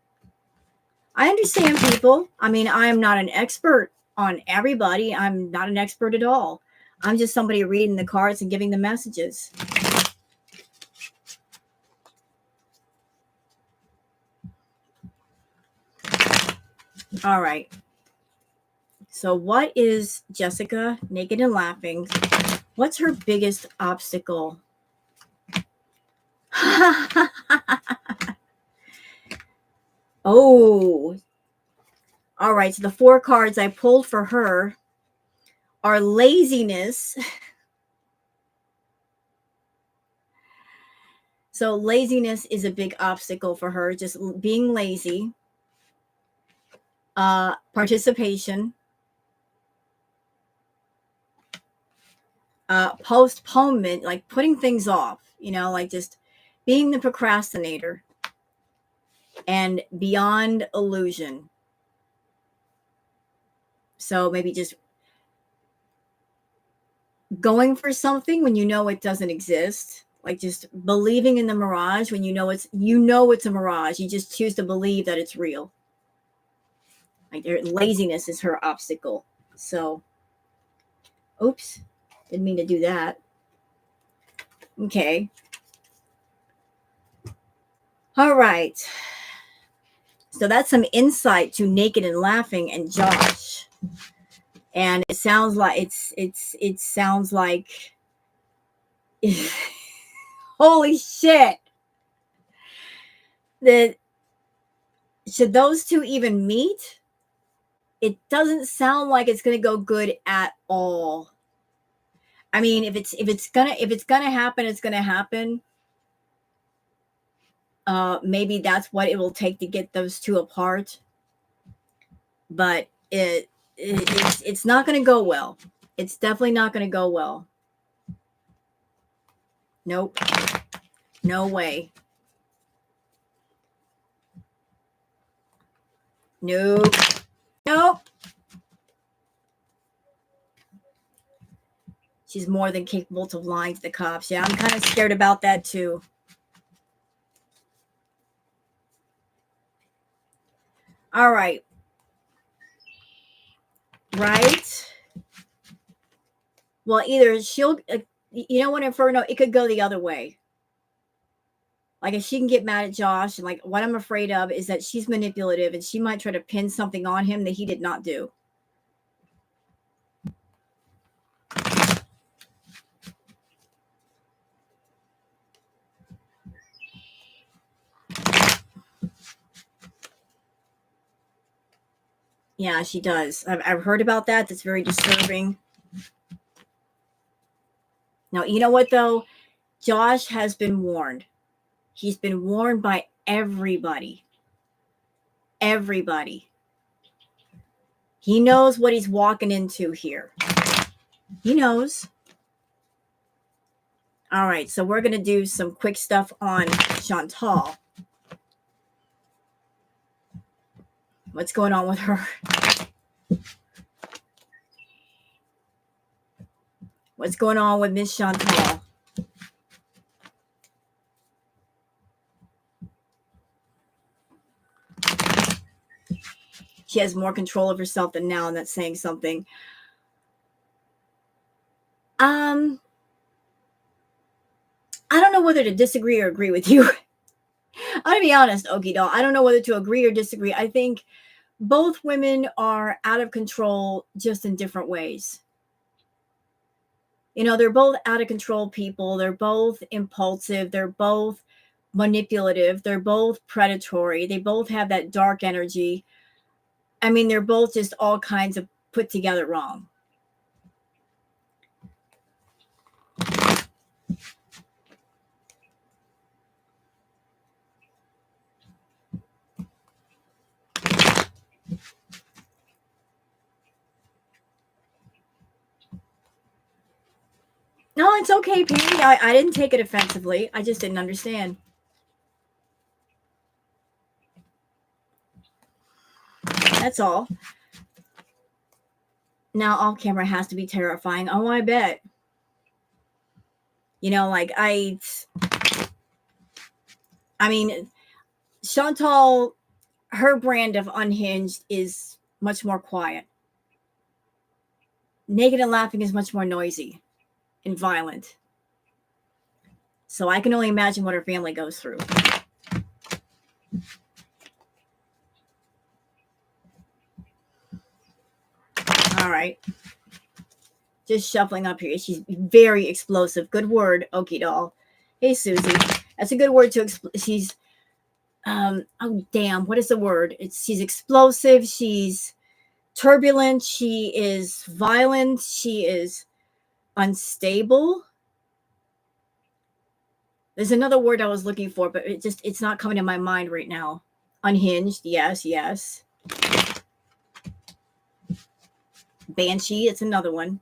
I understand people. I mean, I am not an expert on everybody. I'm not an expert at all. I'm just somebody reading the cards and giving the messages. All right. So what is Jessica, naked and laughing? What's her biggest obstacle? Oh. All right. So the 4 cards I pulled for her are laziness. So laziness is a big obstacle for her, just being lazy. Participation. Postponement, like putting things off, like just being the procrastinator. And beyond illusion. So maybe just going for something when you know it doesn't exist. Like just believing in the mirage when you know it's a mirage. You just choose to believe that it's real. Like laziness is her obstacle. So, oops, didn't mean to do that. Okay. All right. So that's some insight to Naked and Laughing and Josh. And it sounds like it sounds like holy shit. That should those two even meet? It doesn't sound like it's going to go good at all. I mean, if it's gonna happen, it's gonna happen. Maybe that's what it will take to get those two apart. But it's not going to go well. It's definitely not going to go well. Nope. No way. Nope. Nope. She's more than capable to lying to the cops. Yeah, I'm kind of scared about that too. All right. Right. Well, either she'll, you know what, Inferno, it could go the other way. Like, if she can get mad at Josh, and like, what I'm afraid of is that she's manipulative and she might try to pin something on him that he did not do. Yeah, she does. I've heard about that. That's very disturbing. Now, you know what, though? Josh has been warned. He's been warned by everybody. Everybody. He knows what he's walking into here. He knows. All right, so we're going to do some quick stuff on Shantal. What's going on with her? What's going on with Miss Shantal? She has more control of herself than now, and that's saying something. I don't know whether to disagree or agree with you. I'm going to be honest, Okie doll. I don't know whether to agree or disagree. I think both women are out of control, just in different ways. You know, they're both out of control people. They're both impulsive. They're both manipulative. They're both predatory. They both have that dark energy. I mean, they're both just all kinds of put together wrong. No, it's okay, Penny. I didn't take it offensively. I just didn't understand. That's all. Now, off camera has to be terrifying. Oh, I bet. You know, like, I mean, Shantal, her brand of unhinged is much more quiet. Naked and Laughing is much more noisy and violent. So I can only imagine what her family goes through. All right. Just shuffling up here. She's very explosive. Good word, Okie doll. Hey, Susie. That's a good word to she's oh damn, what is the word? She's explosive, she's turbulent, she is violent, she is unstable. There's another word I was looking for, but it's not coming to my mind right now. Unhinged, yes. Banshee, it's another one.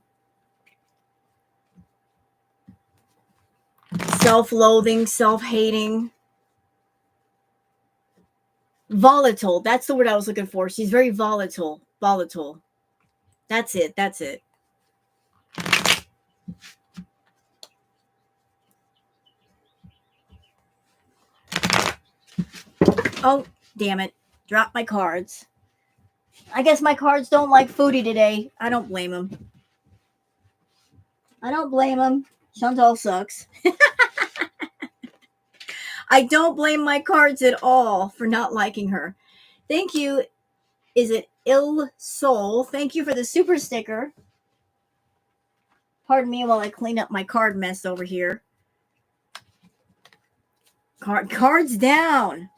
Self-loathing, self-hating. Volatile, that's the word I was looking for. She's very volatile. That's it. Oh, damn it. Dropped my cards. I guess my cards don't like Foodie today. I don't blame them. Shantal sucks. I don't blame my cards at all for not liking her. Thank you. Is it Ill Soul? Thank you for the super sticker. Pardon me while I clean up my card mess over here. Cards down.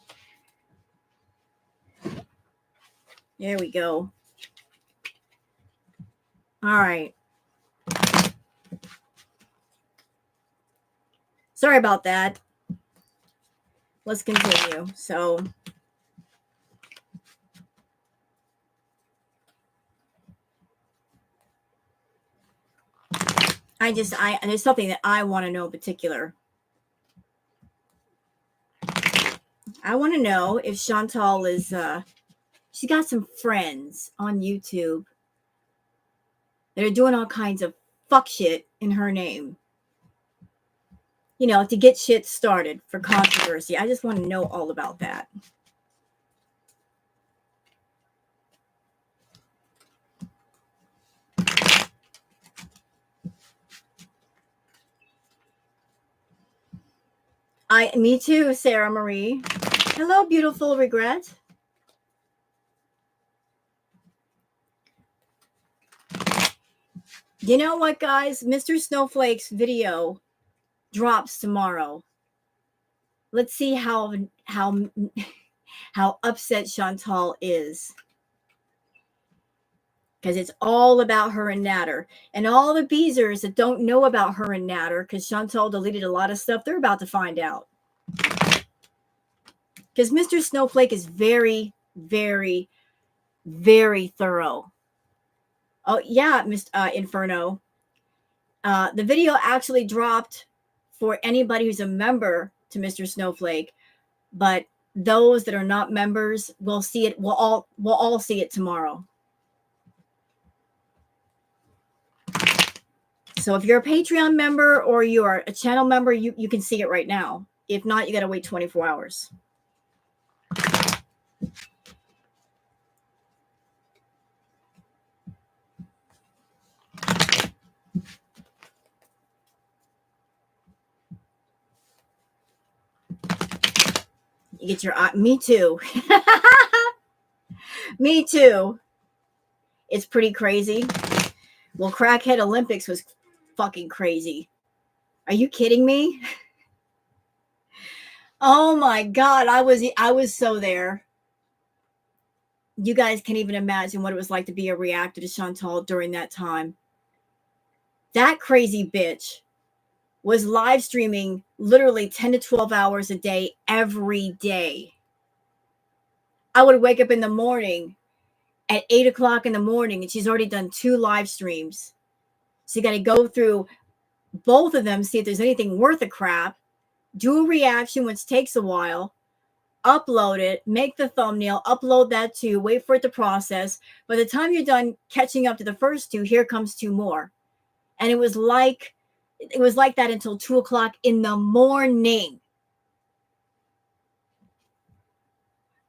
There we go. All right. Sorry about that. Let's continue. So, there's something that I want to know in particular. I want to know if Shantal is she's got some friends on YouTube that are doing all kinds of fuck shit in her name. You know, to get shit started for controversy. I just want to know all about that. Me too, Sarah Marie. Hello, beautiful regret. You know what, guys? Mr. Snowflake's video drops tomorrow. Let's see how upset Shantal is. Because it's all about her and Natter. And all the Beezers that don't know about her and Natter, because Shantal deleted a lot of stuff, they're about to find out. Because Mr. Snowflake is very, very, very thorough. Oh, yeah, Mr. Inferno. The video actually dropped for anybody who's a member to Mr. Snowflake, but those that are not members will see it. We'll all see it tomorrow. So if you're a Patreon member or you are a channel member, you can see it right now. If not, you got to wait 24 hours. You get your me too. Me too. It's pretty crazy. Well, Crackhead Olympics was fucking crazy. Are you kidding me? Oh my God, I was so there. You guys can't even imagine what it was like to be a reactor to Shantal during that time. That crazy bitch was live streaming literally 10 to 12 hours a day, every day. I would wake up in the morning at 8 o'clock in the morning and she's already done 2 live streams. So you got to go through both of them, see if there's anything worth a crap, do a reaction, which takes a while, upload it, make the thumbnail, upload that too, wait for it to process. By the time you're done catching up to the first 2, here comes 2 more. And it was like that until 2 o'clock in the morning.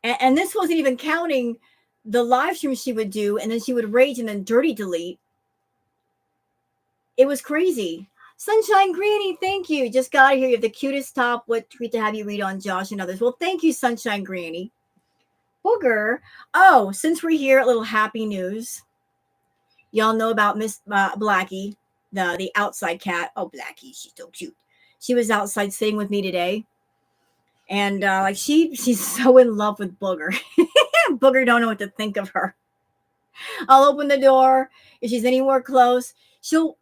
And this wasn't even counting the live stream she would do, and then she would rage and then dirty delete. It was crazy. Sunshine Granny, thank you. Just got here. You have the cutest top. What treat to have you read on Josh and others. Well, thank you, Sunshine Granny. Booger. Oh, since we're here, a little happy news. Y'all know about Miss Blackie, the outside cat. Oh, Blackie, she's so cute. She was outside sitting with me today. And like she's so in love with Booger. Booger don't know what to think of her. I'll open the door. If she's anywhere close, she'll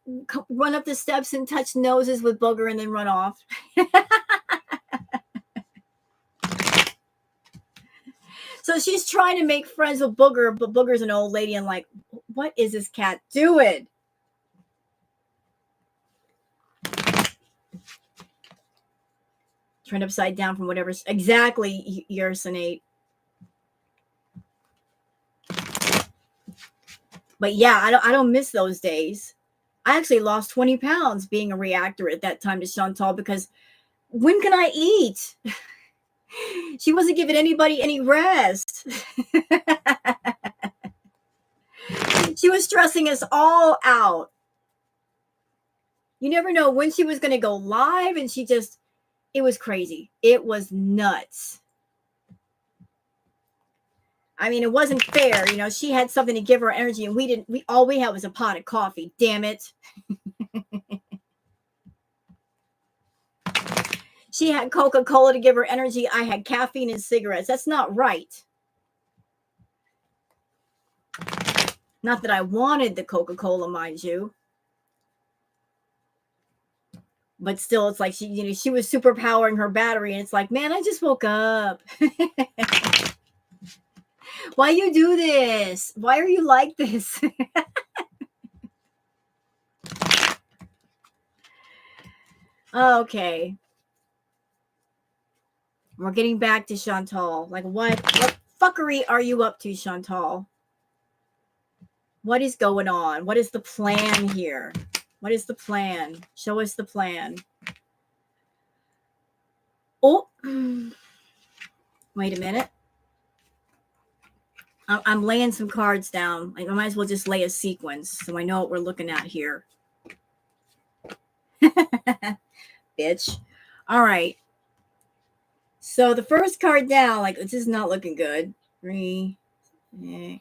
run up the steps and touch noses with Booger and then run off. So she's trying to make friends with Booger, but Booger's an old lady and like, what is this cat doing? Turned upside down from whatever's exactly Yersinate. But yeah, I don't miss those days. I actually lost 20 pounds being a reactor at that time to Shantal because when can I eat? She wasn't giving anybody any rest. She was stressing us all out. You never know when she was going to go live, and it was crazy. It was nuts. I mean, it wasn't fair. You know, she had something to give her energy, and all we had was a pot of coffee. Damn it. She had Coca-Cola to give her energy. I had caffeine and cigarettes. That's not right. Not that I wanted the Coca-Cola, mind you. But still, it's like she was superpowering her battery, and it's like, man, I just woke up. Why you do this? Why are you like this? Okay. We're getting back to Shantal. Like, what fuckery are you up to, Shantal? What is going on? What is the plan here? What is the plan? Show us the plan. Oh, wait a minute. I'm laying some cards down. I might as well just lay a sequence so I know what we're looking at here. Bitch. All right. So the first card down, like, this is not looking good. 3. You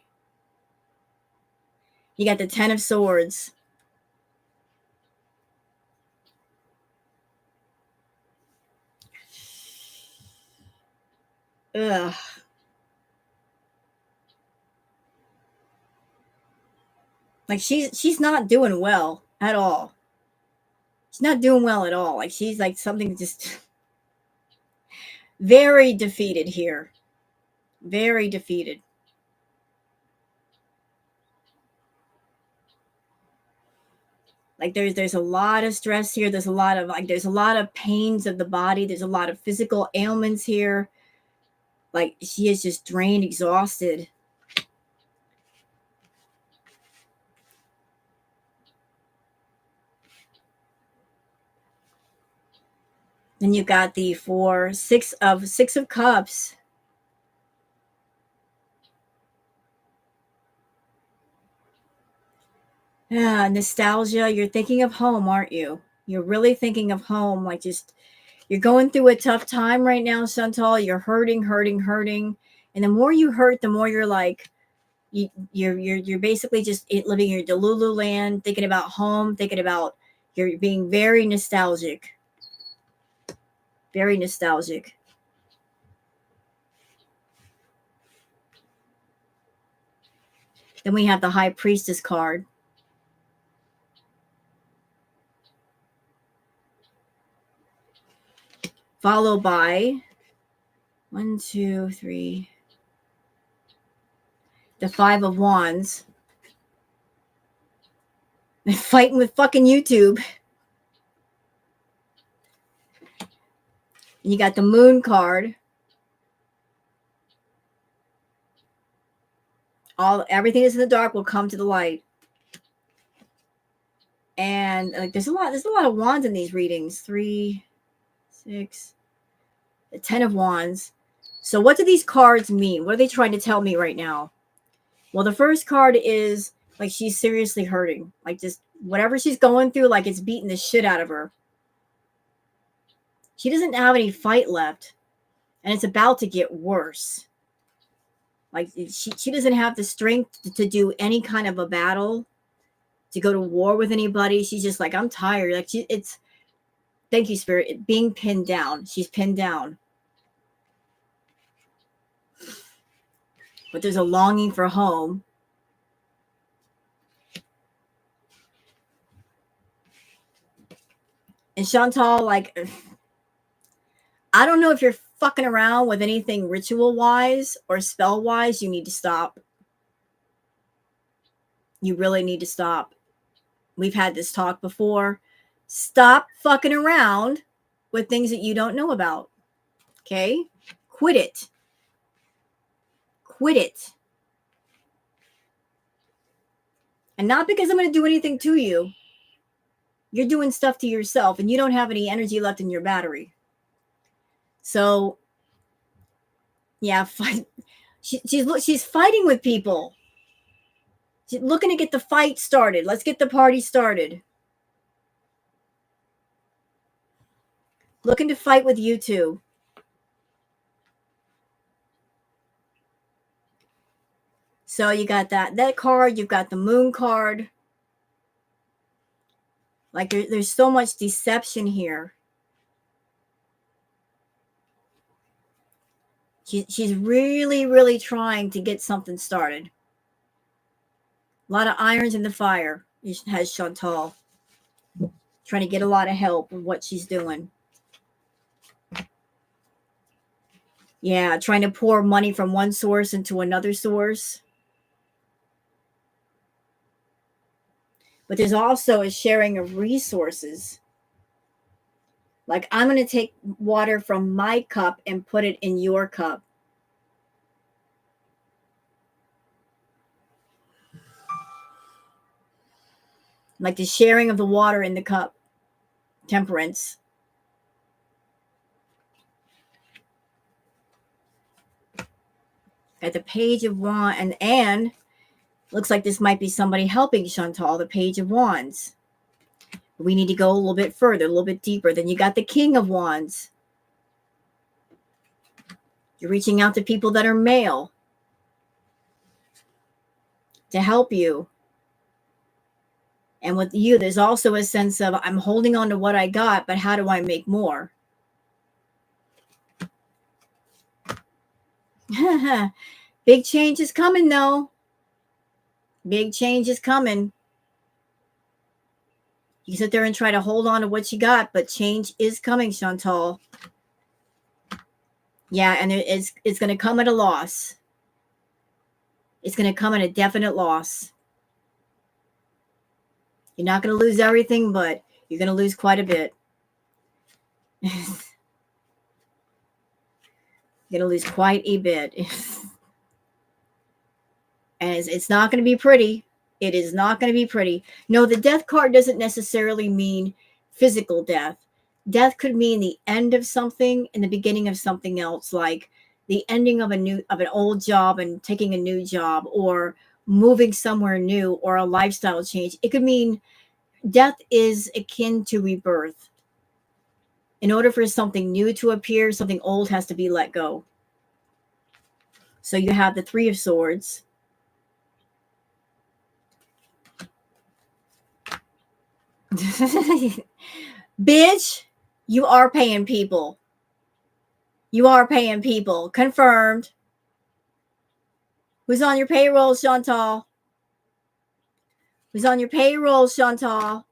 got the 10 of Swords. Ugh. Like, she's not doing well at all. She's not doing well at all. Like, she's like something just very defeated here. Very defeated. Like, there's a lot of stress here. There's a lot of pains of the body. There's a lot of physical ailments here. Like, she is just drained, exhausted. Then you got the 6 of Cups. Yeah, nostalgia. You're thinking of home, aren't you? You're really thinking of home. Like, just, you're going through a tough time right now, Shantal. You're hurting. And the more you hurt, the more you're like, you're basically just living your Delulu land, thinking about home, you're being very nostalgic. Very nostalgic. Then we have the High Priestess card. Followed by 1, 2, 3. The 5 of Wands. They're fighting with fucking YouTube. And you got the Moon card. Everything that's in the dark will come to the light. And like, there's a lot of wands in these readings. 3, 6, the 10 of Wands. So what do these cards mean? What are they trying to tell me right now? Well, the first card is like, she's seriously hurting. Like, just whatever she's going through, like, it's beating the shit out of her. She doesn't have any fight left. And it's about to get worse. Like, she doesn't have the strength to do any kind of a battle, to go to war with anybody. She's just like, I'm tired. Like, thank you, Spirit, being pinned down. She's pinned down. But there's a longing for home. And Shantal, like, I don't know if you're fucking around with anything ritual-wise or spell-wise. You need to stop. You really need to stop. We've had this talk before. Stop fucking around with things that you don't know about. Okay? Quit it. Quit it. And not because I'm going to do anything to you. You're doing stuff to yourself and you don't have any energy left in your battery. So, yeah, she's fighting with people. She's looking to get the fight started. Let's get the party started. Looking to fight with you two. So you got that card. You've got the Moon card. Like, there's so much deception here. She's really, really trying to get something started. A lot of irons in the fire has Shantal. Trying to get a lot of help with what she's doing. Yeah, trying to pour money from one source into another source. But there's also a sharing of resources. Like, I'm going to take water from my cup and put it in your cup. Like the sharing of the water in the cup. Temperance. At the Page of Wands, and looks like this might be somebody helping Shantal, the Page of Wands. We need to go a little bit further, a little bit deeper. Then you got the King of Wands. You're reaching out to people that are male to help you. And with you, there's also a sense of, I'm holding on to what I got, but how do I make more? Big change is coming, though. Big change is coming. You sit there and try to hold on to what you got, but change is coming, Shantal. Yeah, and it's going to come at a loss. It's going to come at a definite loss. You're not going to lose everything, but you're going to lose quite a bit. You're going to lose quite a bit. And it's not going to be pretty. It is not going to be pretty. No, the death card doesn't necessarily mean physical death. Death could mean the end of something and the beginning of something else, like the ending of an old job and taking a new job, or moving somewhere new, or a lifestyle change. It could mean death is akin to rebirth. In order for something new to appear, something old has to be let go. So you have the Three of Swords. Bitch, you are paying people. You are paying people. Confirmed. Who's on your payroll, Shantal? Who's on your payroll, Shantal?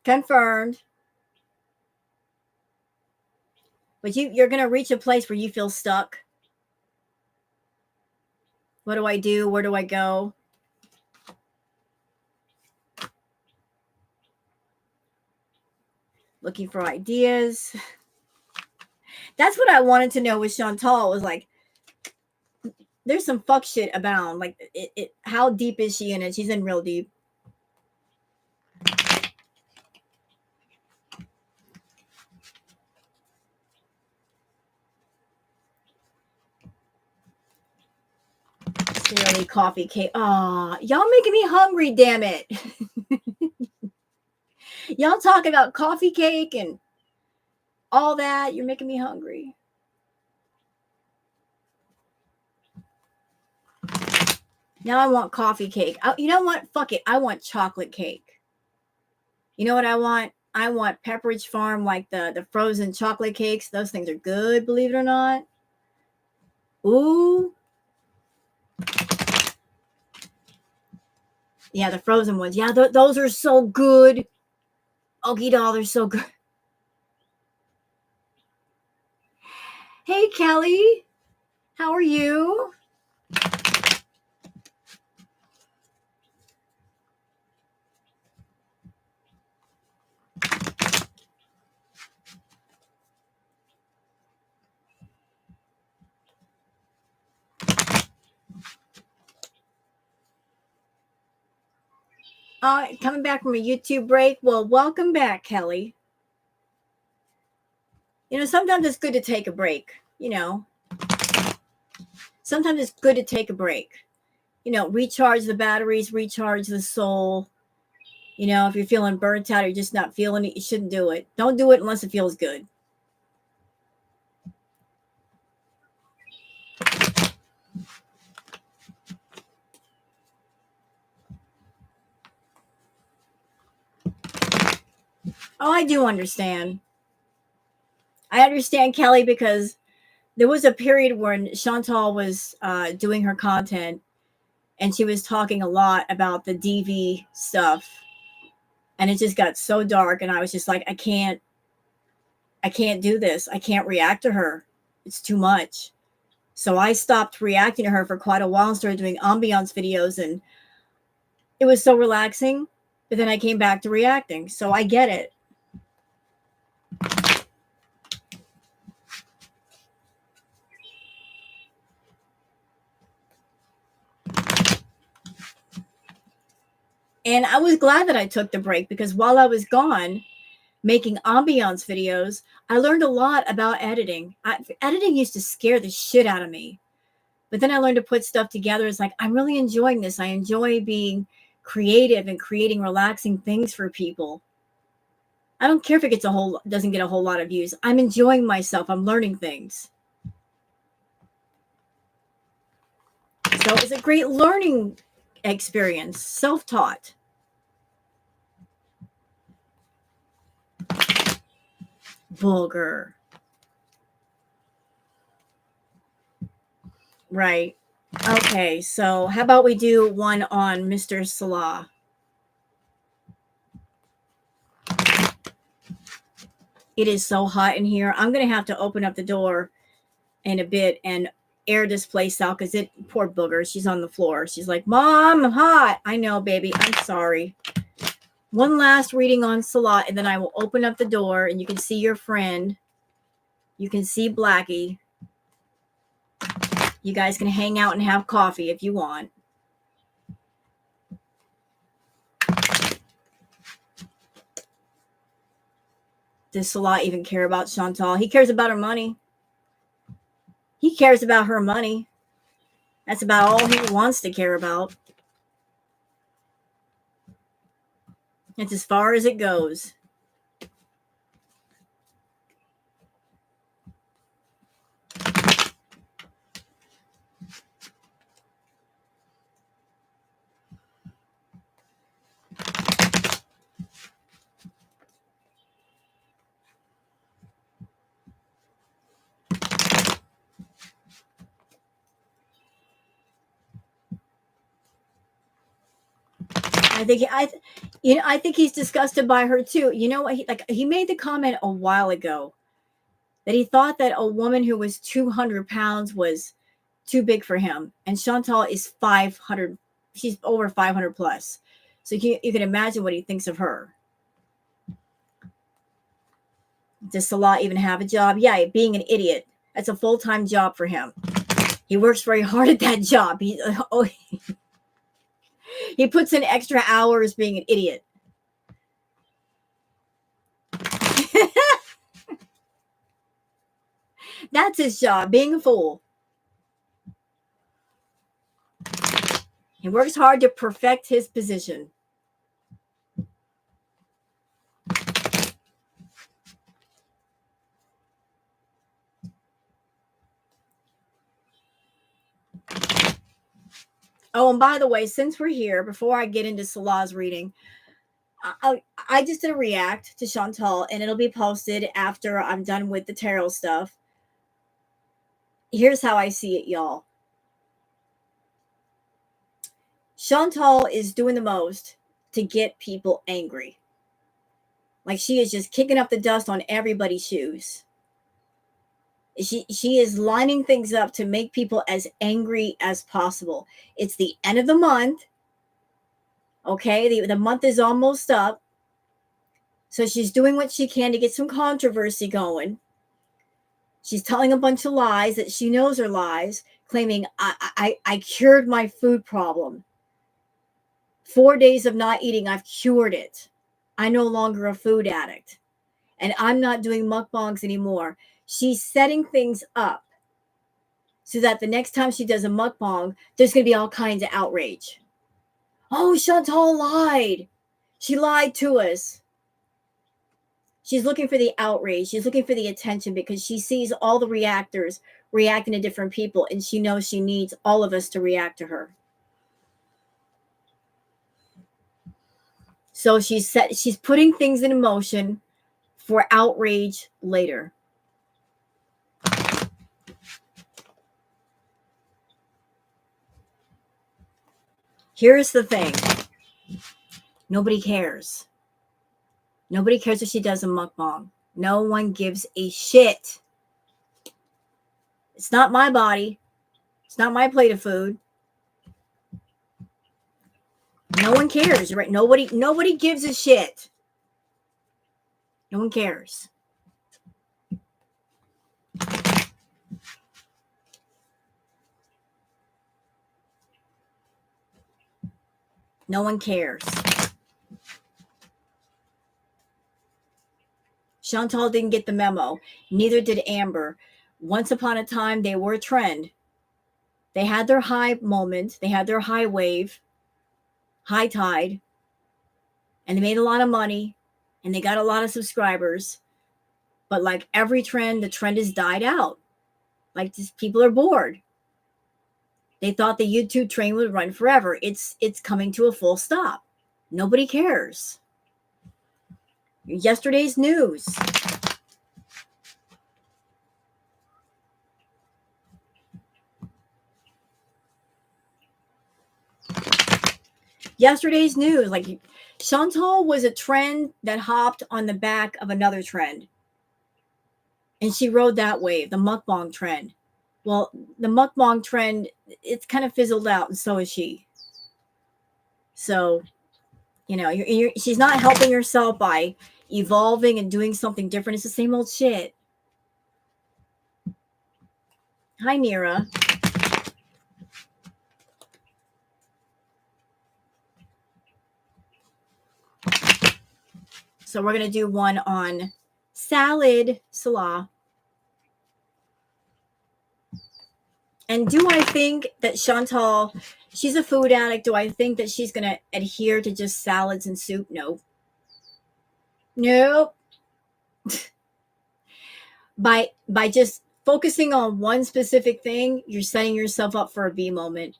Confirmed. But you're going to reach a place where you feel stuck. What do I do? Where do I go? Looking for ideas. That's what I wanted to know with Shantal, was like, there's some fuck shit abound. Like, how deep is she in it? She's in real deep. Sincerely, coffee cake. Aw, y'all making me hungry, damn it. Y'all talking about coffee cake and all that. You're making me hungry. Now I want coffee cake. You know what? Fuck it. I want chocolate cake. You know what I want? I want Pepperidge Farm, like the frozen chocolate cakes. Those things are good, believe it or not. Ooh. Yeah, the frozen ones. Yeah, those are so good. Okie doll, they're so good. Hey, Kelly. How are you? Coming back from a YouTube break. Well, welcome back, Kelly. You know, sometimes it's good to take a break, you know. Sometimes it's good to take a break. You know, recharge the batteries, recharge the soul. You know, if you're feeling burnt out or you're just not feeling it, you shouldn't do it. Don't do it unless it feels good. Oh, I do understand. I understand, Kelly, because there was a period when Shantal was doing her content and she was talking a lot about the DV stuff. And it just got so dark. And I was just like, I can't do this. I can't react to her. It's too much. So I stopped reacting to her for quite a while and started doing ambiance videos. And it was so relaxing. But then I came back to reacting. So I get it. And I was glad that I took the break, because while I was gone making ambiance videos, I learned a lot about editing. Editing used to scare the shit out of me. But then I learned to put stuff together. It's like, I'm really enjoying this. I enjoy being creative and creating relaxing things for people. I don't care if it doesn't get a whole lot of views. I'm enjoying myself. I'm learning things. So it's a great learning experience, self-taught. Vulgar. Right. Okay, so how about we do one on Mr. Salah? It is so hot in here. I'm going to have to open up the door in a bit and air this place out, because poor booger, she's on the floor. She's like, Mom, I'm hot. I know, baby. I'm sorry. One last reading on Salah, and then I will open up the door and you can see your friend. You can see Blackie. You guys can hang out and have coffee if you want. Does Salah even care about Shantal? He cares about her money. He cares about her money. That's about all he wants to care about. It's as far as it goes. I think he's disgusted by her too. You know what? He made the comment a while ago that he thought that a woman who was 200 pounds was too big for him, and Chantal is 500. She's over 500 plus, so you can imagine what he thinks of her. Does Salah even have a job? Yeah, being an idiot. That's a full-time job for him. He works very hard at that job. He puts in extra hours being an idiot. That's his job, being a fool. He works hard to perfect his position. Oh, and by the way, since we're here, before I get into Salah's reading, I just did a react to Chantal, and it'll be posted after I'm done with the tarot stuff. Here's how I see it, y'all. Chantal is doing the most to get people angry. Like, she is just kicking up the dust on everybody's shoes. She is lining things up to make people as angry as possible. It's the end of the month. Okay, the month is almost up. So she's doing what she can to get some controversy going. She's telling a bunch of lies that she knows are lies, claiming, I cured my food problem. 4 days of not eating, I've cured it. I'm no longer a food addict. And I'm not doing mukbangs anymore. She's setting things up so that the next time she does a mukbang, there's going to be all kinds of outrage. Oh, Chantal lied. She lied to us. She's looking for the outrage. She's looking for the attention, because she sees all the reactors reacting to different people, and she knows she needs all of us to react to her. So she's putting things in motion for outrage later. Here's the thing. Nobody cares. Nobody cares if she does a mukbang. No one gives a shit. It's not my body. It's not my plate of food. No one cares, right? Nobody gives a shit. No one cares. No one cares. Shantal didn't get the memo. Neither did Amber. Once upon a time, they were a trend. They had their high moment. They had their high wave, high tide, and they made a lot of money, and they got a lot of subscribers. But like every trend, the trend has died out. Like just people are bored. They thought the YouTube train would run forever. It's coming to a full stop. Nobody cares. Yesterday's news. Yesterday's news. Like Shantal was a trend that hopped on the back of another trend. And she rode that wave, the mukbang trend. Well, the mukbang trend, it's kind of fizzled out, and so is she. So, you know, she's not helping herself by evolving and doing something different. It's the same old shit. Hi, Nira. So we're going to do one on salad, Salah. And do I think that Shantal, she's a food addict. Do I think that she's going to adhere to just salads and soup? No. Nope. By just focusing on one specific thing, you're setting yourself up for a B moment,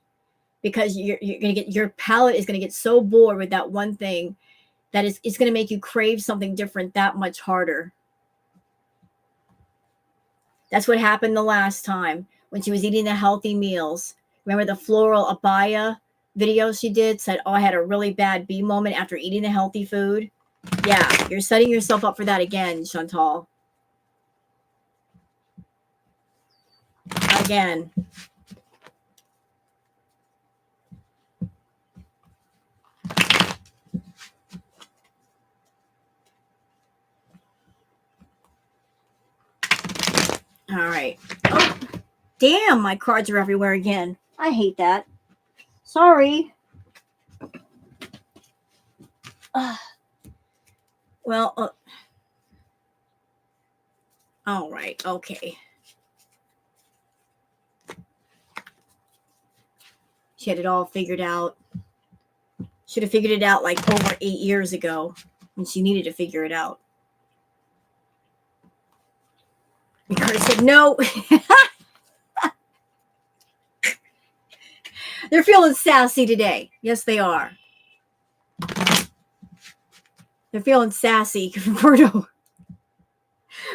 because you're going to get, your palate is going to get so bored with that one thing that it's going to make you crave something different that much harder. That's what happened the last time when she was eating the healthy meals. Remember the floral abaya video she did? Said, oh, I had a really bad B moment after eating the healthy food. Yeah, you're setting yourself up for that again, Shantal. Again. All right. Oh, damn, my cards are everywhere again. I hate that. Sorry. Well, all right. Okay. She had it all figured out. Should have figured it out like over 8 years ago when she needed to figure it out. Because said no. They're feeling sassy today. Yes, they are. They're feeling sassy. Roberto.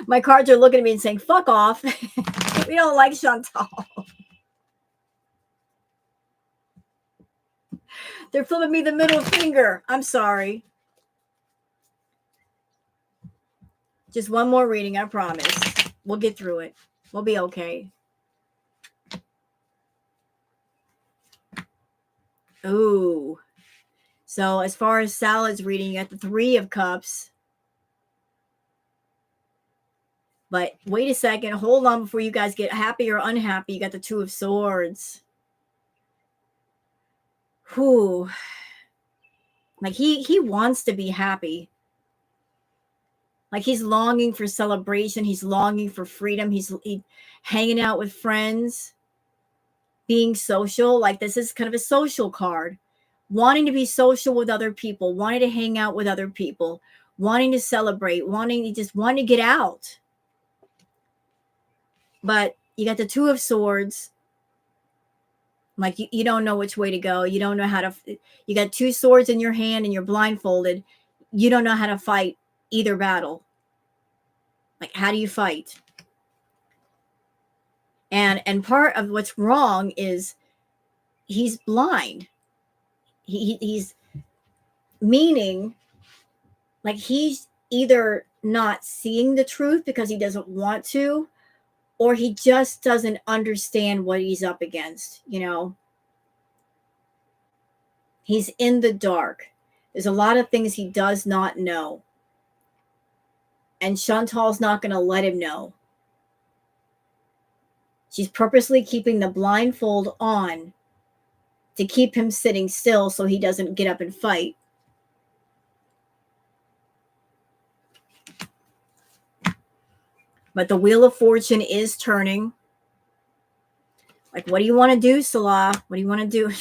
My cards are looking at me and saying, fuck off. We don't like Shantal. They're flipping me the middle finger. I'm sorry. Just one more reading, I promise. We'll get through it. We'll be okay. Ooh. So as far as salads reading, you got the 3 of Cups. But wait a second. Hold on before you guys get happy or unhappy. You got the 2 of Swords. Whew. Like he wants to be happy. Like he's longing for celebration. He's longing for freedom. He's hanging out with friends, being social. Like this is kind of a social card. Wanting to be social with other people, wanting to hang out with other people, wanting to celebrate, wanting to get out. But you got the 2 of Swords. Like you don't know which way to go. You don't know how to, you got 2 swords in your hand and you're blindfolded. You don't know how to fight either battle. Like, how do you fight? And part of what's wrong is he's blind. He's meaning like he's either not seeing the truth because he doesn't want to, or he just doesn't understand what he's up against, you know? He's in the dark. There's a lot of things he does not know. And Chantal's not going to let him know. She's purposely keeping the blindfold on to keep him sitting still so he doesn't get up and fight. But the Wheel of Fortune is turning. Like, what do you want to do, Salah? What do you want to do?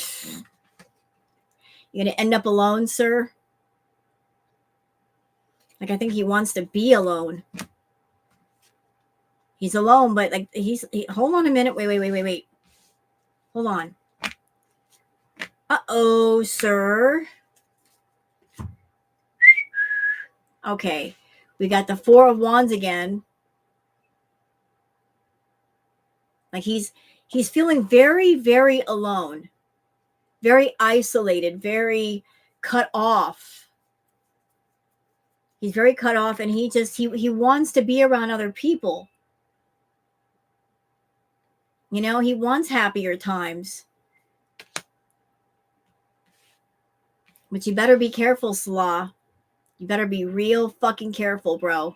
You're going to end up alone, sir? Like, I think he wants to be alone. He's alone, but like, hold on a minute. Wait. Hold on. Uh-oh, sir. Okay. We got the Four of Wands again. Like, he's feeling very, very alone. Very isolated, very cut off. He's very cut off, and he wants to be around other people. You know, he wants happier times. But you better be careful, Salah. You better be real fucking careful, bro.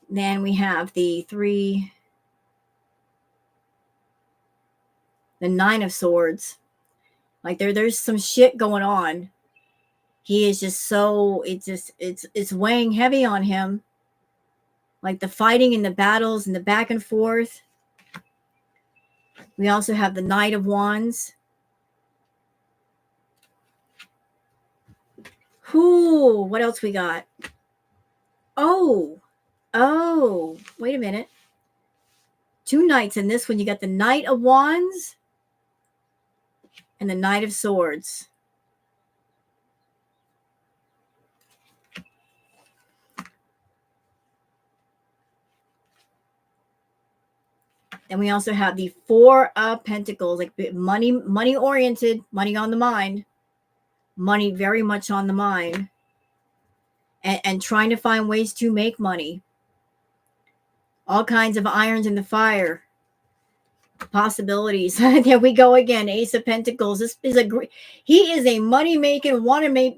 Then we have the Nine of Swords. Like, there's some shit going on. He is just so, it's weighing heavy on him. Like the fighting and the battles and the back and forth. We also have the Knight of Wands. Whoo, what else we got? Oh, wait a minute. Two knights in this one. You got the Knight of Wands and the Knight of Swords. Then we also have the Four of Pentacles, like money oriented, money on the mind, money very much on the mind, and trying to find ways to make money. All kinds of irons in the fire, possibilities. There we go again. Ace of Pentacles. This is he is a money making,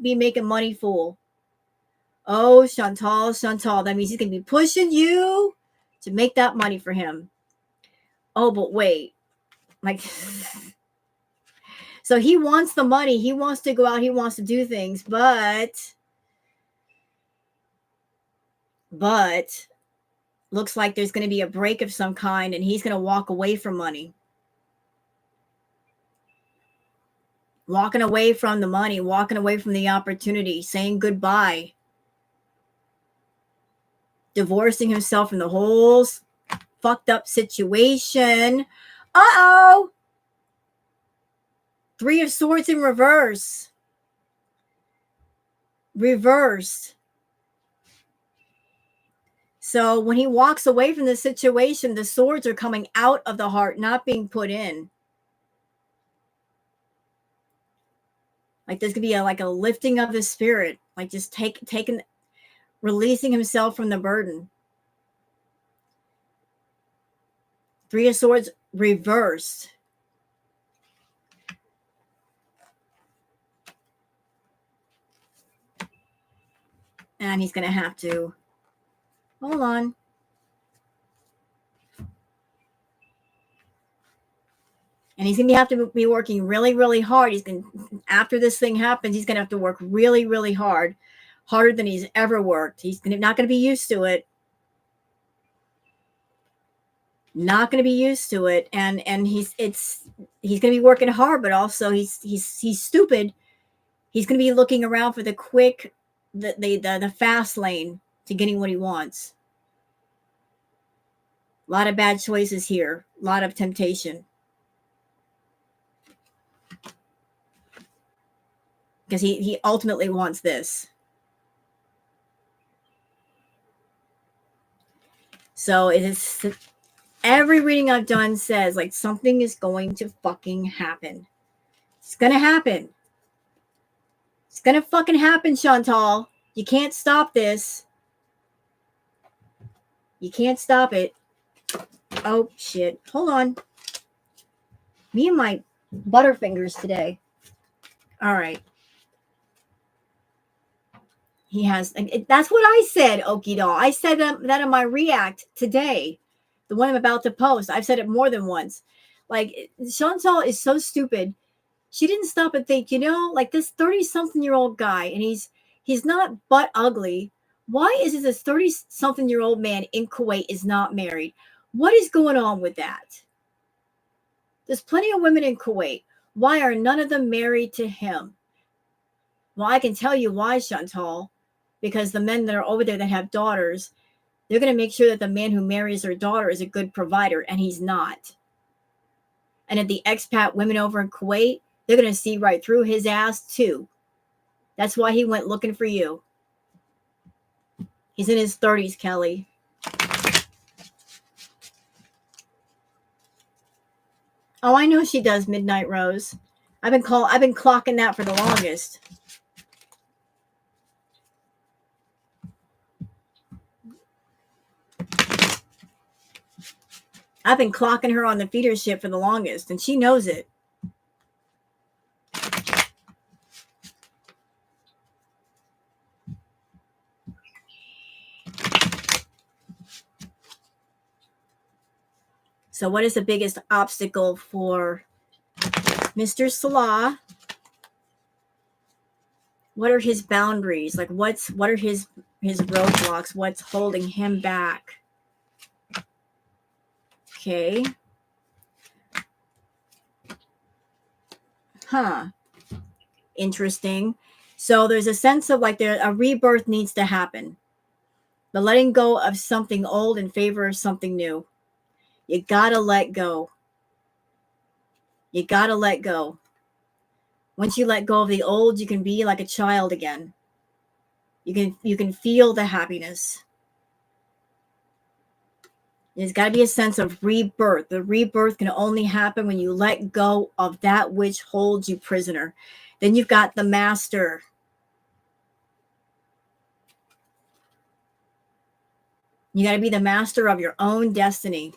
be making money fool. Oh, Shantal. That means he's gonna be pushing you to make that money for him. Oh, but wait, like, so he wants the money. He wants to go out. He wants to do things, but looks like there's going to be a break of some kind, and he's going to walk away from money. Walking away from the money, walking away from the opportunity, saying goodbye. Divorcing himself from the whole fucked up situation. Uh-oh. Three of Swords in reverse. Reversed. So when he walks away from the situation, the swords are coming out of the heart, not being put in. Like there's going to be a lifting of the spirit. Like just releasing himself from the burden. Three of Swords reversed. And he's going to have to, hold on. And he's going to have to be working really, really hard. After this thing happens, he's going to have to work really, really hard. Harder than he's ever worked. He's not going to be used to it. Not going to be used to it. And he's going to be working hard, but also he's stupid. He's going to be looking around for the quick, the fast lane to getting what he wants. A lot of bad choices here. A lot of temptation. Because he ultimately wants this. So it is, every reading I've done says like something is going to fucking happen. It's going to happen. It's going to fucking happen, Shantal. You can't stop this. You can't stop it. Oh, shit. Hold on. Me and my butterfingers today. All right. He has, that's what I said, Okie doll. I said that in my react today. The one I'm about to post. I've said it more than once. Like, Shantal is so stupid. She didn't stop and think, like this 30-something-year-old guy, and he's not butt ugly. Why is it this 30-something-year-old man in Kuwait is not married? What is going on with that? There's plenty of women in Kuwait. Why are none of them married to him? Well, I can tell you why, Shantal. Because the men that are over there that have daughters, they're going to make sure that the man who marries their daughter is a good provider, and he's not. And if the expat women over in Kuwait, they're going to see right through his ass too. That's why he went looking for you. He's in his 30s, Kelly. Oh, I know she does, Midnight Rose. I've been clocking that for the longest. I've been clocking her on the feeder ship for the longest, and she knows it. So what is the biggest obstacle for Mr. Salah? What are his boundaries? Like what are his roadblocks? What's holding him back? Okay. Huh. Interesting. So there's a sense of like a rebirth needs to happen. The letting go of something old in favor of something new. You gotta let go. You gotta let go. Once you let go of the old, you can be like a child again. You can feel the happiness. There's got to be a sense of rebirth. The rebirth can only happen when you let go of that which holds you prisoner. Then you've got the master. You got to be the master of your own destiny.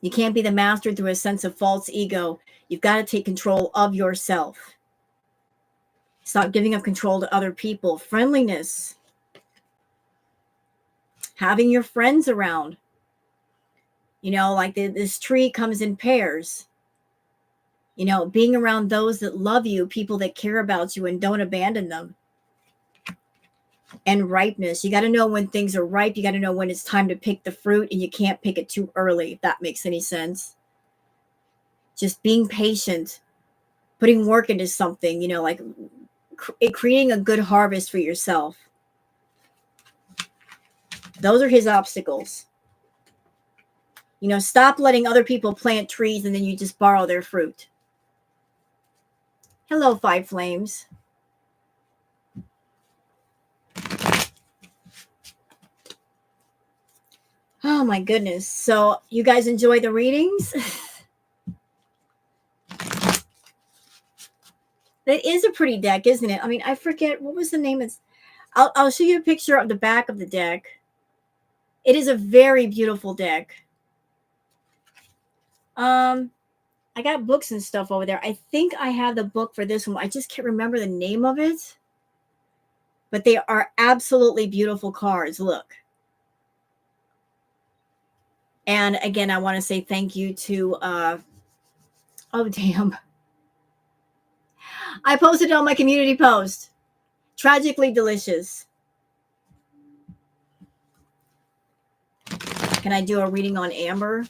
You can't be the master through a sense of false ego. You've got to take control of yourself. Stop giving up control to other people. Friendliness. Having your friends around. Like this tree comes in pairs. Being around those that love you, people that care about you and don't abandon them. And ripeness. You got to know when things are ripe. You got to know when it's time to pick the fruit, and you can't pick it too early, if that makes any sense. Just being patient, putting work into something, like creating a good harvest for yourself. Those are his obstacles. Stop letting other people plant trees and then you just borrow their fruit. Hello, Five Flames. Oh my goodness. So you guys enjoy the readings? That is a pretty deck, isn't it? I mean, I forget, what was the name? I'll show you a picture of the back of the deck. It is a very beautiful deck. I got books and stuff over there. I think I have the book for this one. I just can't remember the name of it. But they are absolutely beautiful cards. Look. And again, I want to say thank you to, oh, damn. I posted it on my community post. Tragically Delicious. Can I do a reading on Amber?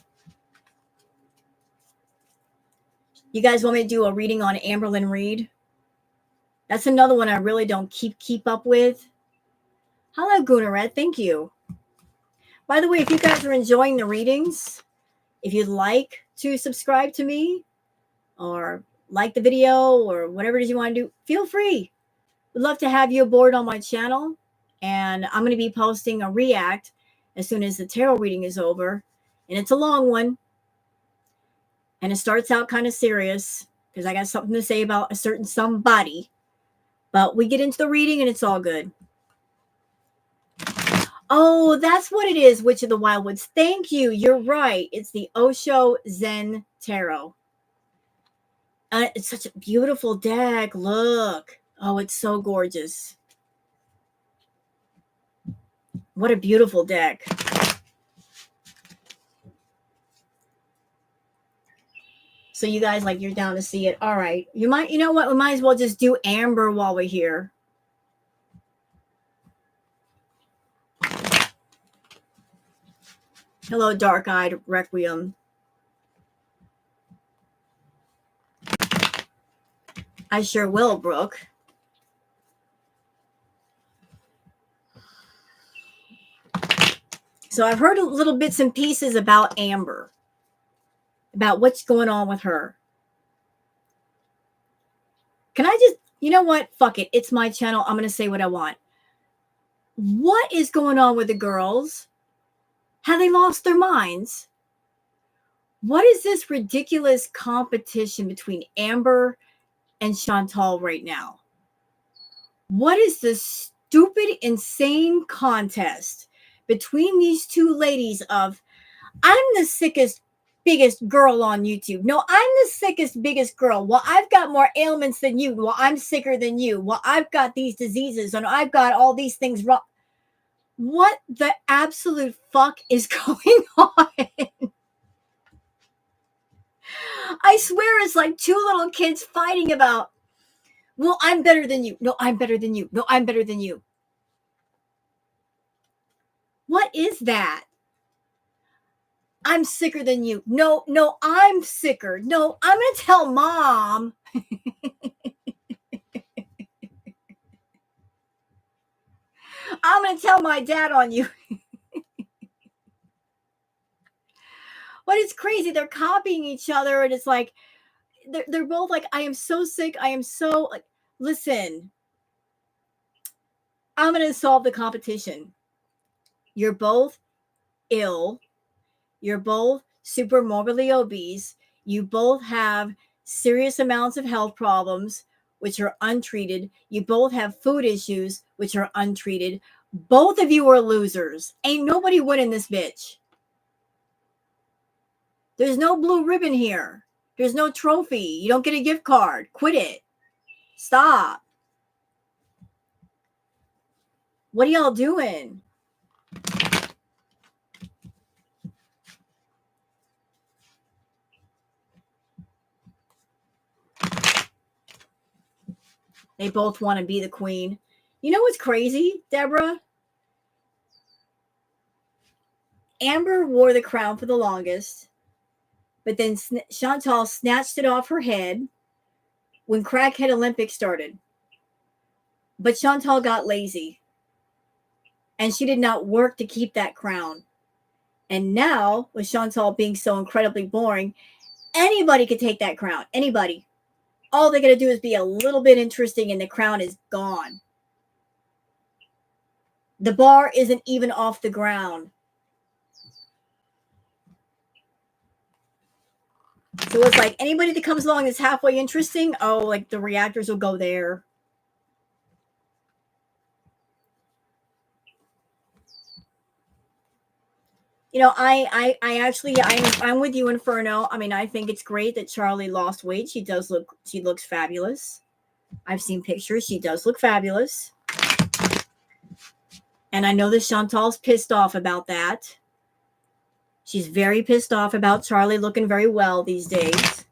You guys want me to do a reading on Amberlyn Reed? That's another one I really don't keep up with. Hello, Gunaret. Thank you. By the way, if you guys are enjoying the readings, if you'd like to subscribe to me or like the video or whatever it is you want to do, feel free. Would love to have you aboard on my channel. And I'm going to be posting a react as soon as the tarot reading is over. And it's a long one. And it starts out kind of serious because I got something to say about a certain somebody. But we get into the reading and it's all good. Oh, that's what it is, Witch of the Wildwoods. Thank you. You're right. It's the Osho Zen Tarot. It's such a beautiful deck. Look. Oh, it's so gorgeous. What a beautiful deck. So you guys, like, you're down to see it. All right. You know what? We might as well just do Amber while we're here. Hello, dark-eyed Requiem. I sure will, Brooke. So I've heard little bits and pieces about Amber, about what's going on with her. Can I just, you know what? Fuck it. It's my channel. I'm going to say what I want. What is going on with the girls? Have they lost their minds? What is this ridiculous competition between Amber and Shantal right now? What is this stupid, insane contest between these two ladies of, I'm the sickest, biggest girl on YouTube. No, I'm the sickest, biggest girl. Well, I've got more ailments than you. Well, I'm sicker than you. Well, I've got these diseases and I've got all these things wrong. What the absolute fuck is going on? I swear it's like two little kids fighting about, well, I'm better than you. No, I'm better than you. No, I'm better than you. What is that? I'm sicker than you. No, I'm sicker. No, I'm going to tell mom. I'm going to tell my dad on you. But it's crazy. They're copying each other. And it's like, they're both like, I am so sick. I am so, like, listen, I'm going to solve the competition. You're both ill. You're both super morbidly obese. You both have serious amounts of health problems, which are untreated. You both have food issues, which are untreated. Both of you are losers. Ain't nobody winning this bitch. There's no blue ribbon here. There's no trophy. You don't get a gift card. Quit it. Stop. What are y'all doing? They both want to be the queen. You know what's crazy, Deborah? Amber wore the crown for the longest, but then Shantal snatched it off her head when Crackhead Olympics started. But Shantal got lazy, and she did not work to keep that crown. And now, with Shantal being so incredibly boring, anybody could take that crown. Anybody. All they got to do is be a little bit interesting, and the crown is gone. The bar isn't even off the ground. So it's like anybody that comes along that's halfway interesting, oh, like the reactors will go there. You know, I'm with you, Inferno. I mean, I think it's great that Charlie lost weight. She looks fabulous. I've seen pictures. She does look fabulous. And I know that Chantal's pissed off about that. She's very pissed off about Charlie looking very well these days.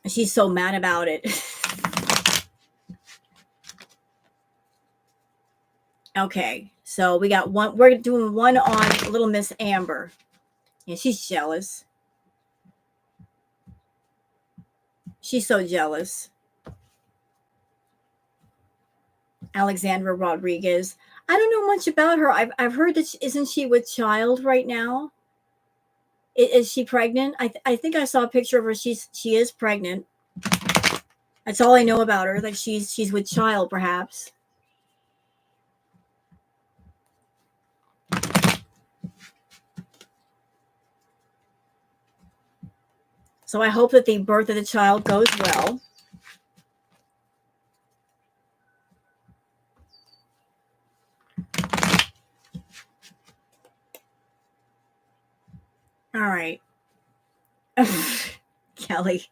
She's so mad about it. Okay, so we got one. We're doing one on Little Miss Amber. Yeah, she's jealous. She's so jealous. Alexandra Rodriguez. I don't know much about her. I've heard that isn't she with child right now? Is she pregnant? I think I saw a picture of her. She is pregnant. That's all I know about her. That she's with child, perhaps. So I hope that the birth of the child goes well. All right. Kelly.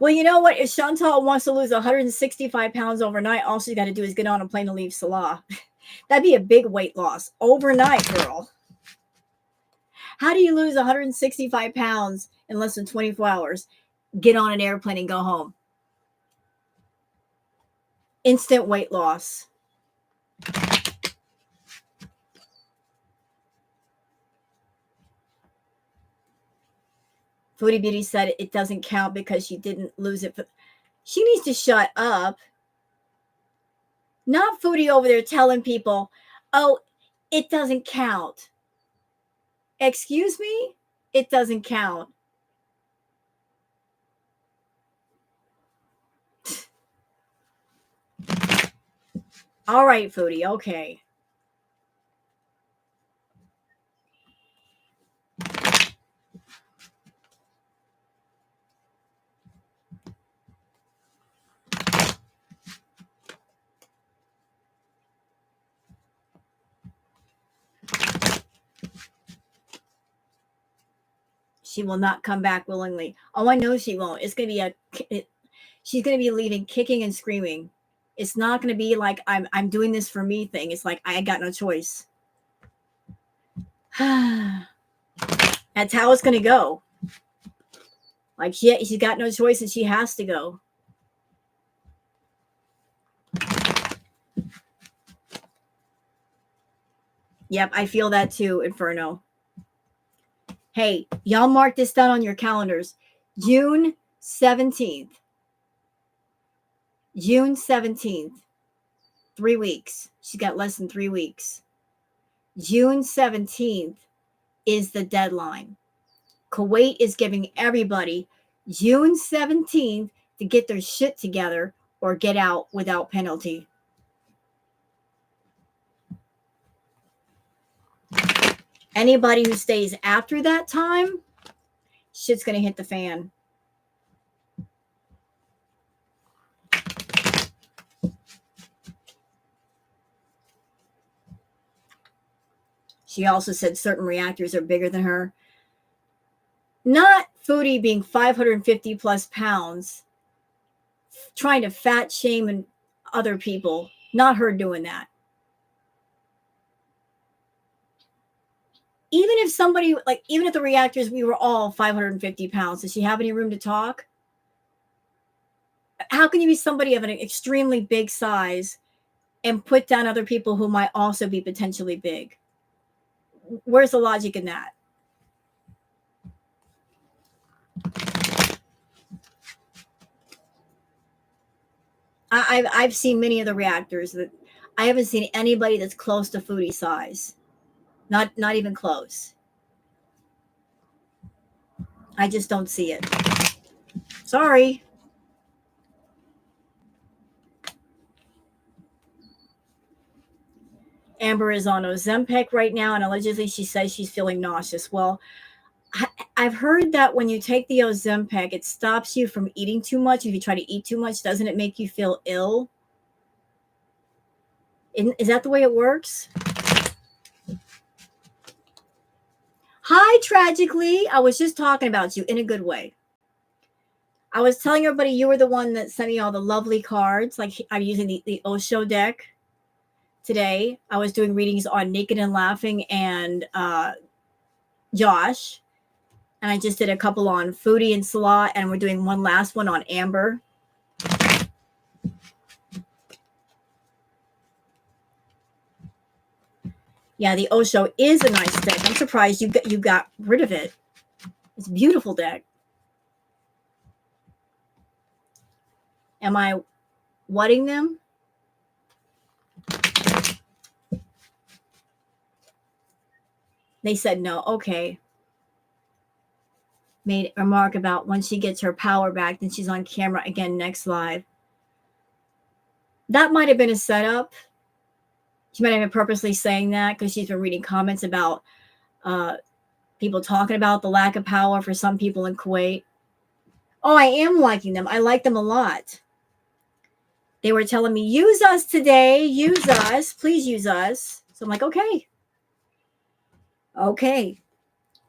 Well, you know what? If Shantal wants to lose 165 pounds overnight, all she's got to do is get on a plane and leave Salah. That'd be a big weight loss overnight, girl. How do you lose 165 pounds in less than 24 hours? Get on an airplane and go home. Instant weight loss. Foodie Beauty said it doesn't count because she didn't lose it. She needs to shut up. Not Foodie over there telling people, oh, it doesn't count. Excuse me? It doesn't count. All right, Foodie. Okay. She will not come back willingly. Oh, I know she won't. It's going to be she's going to be leaving kicking and screaming. It's not going to be like I'm doing this for me thing. It's like I got no choice. That's how it's going to go. Like she's got no choice and she has to go. Yep, I feel that too, Inferno. Hey, y'all mark this down on your calendars. June 17th. June 17th. 3 weeks. She's got less than 3 weeks. June 17th is the deadline. Kuwait is giving everybody June 17th to get their shit together or get out without penalty. Anybody who stays after that time, shit's going to hit the fan. She also said certain reactors are bigger than her. Not Foodie being 550 plus pounds, trying to fat shame other people. Not her doing that. Even if somebody, like, even at the reactors, we were all 550 pounds. Does she have any room to talk? How can you be somebody of an extremely big size and put down other people who might also be potentially big? Where's the logic in that? I've seen many of the reactors that I haven't seen anybody that's close to Foodie size. Not even close. I just don't see it. Sorry. Amber is on Ozempic right now, and allegedly she says she's feeling nauseous. Well, I've heard that when you take the Ozempic, it stops you from eating too much. If you try to eat too much, doesn't it make you feel ill? Is that the way it works? Hi, Tragically. I was just talking about you in a good way. I was telling everybody you were the one that sent me all the lovely cards. Like I'm using the Osho deck today. I was doing readings on Naked and Laughing and Josh. And I just did a couple on Foodie and Salah. And we're doing one last one on Amber. Yeah, the Osho is a nice deck. I'm surprised you got rid of it. It's a beautiful deck. Am I whatting them? They said no. Okay. Made a remark about when she gets her power back, then she's on camera again next live. That might have been a setup. She might have been purposely saying that because she's been reading comments about people talking about the lack of power for some people in Kuwait. Oh, I am liking them. I like them a lot. They were telling me, use us today. Use us. Please use us. So I'm like, okay. Okay.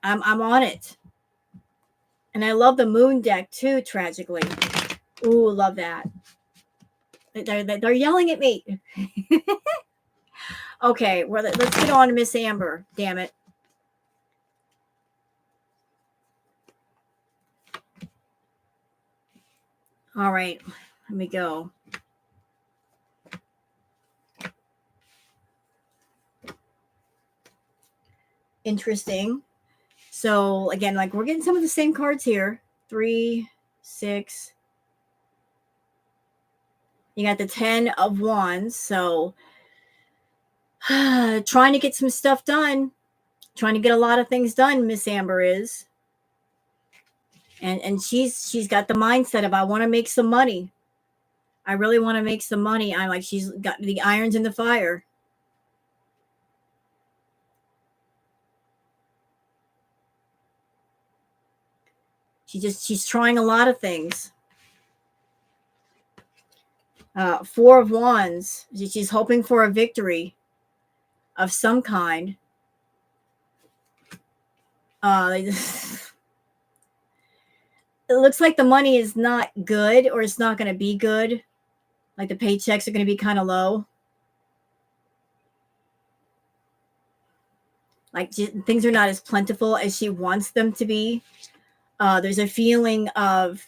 I'm on it. And I love the moon deck too, Tragically. Ooh, love that. They're yelling at me. Okay, well, let's get on to Miss Amber. Damn it. All right, let me go. Interesting. So again, like we're getting some of the same cards here. 3, 6. You got the 10 of Wands. So trying to get some stuff done. Trying to get a lot of things done, Miss Amber is. And she's got the mindset of I want to make some money. I really want to make some money. I'm like, she's got the irons in the fire. She's trying a lot of things. 4 of Wands. She's hoping for a victory of some kind. It looks like the money is not good, or it's not going to be good. Like the paychecks are going to be kind of low. Like things are not as plentiful as she wants them to be. There's a feeling of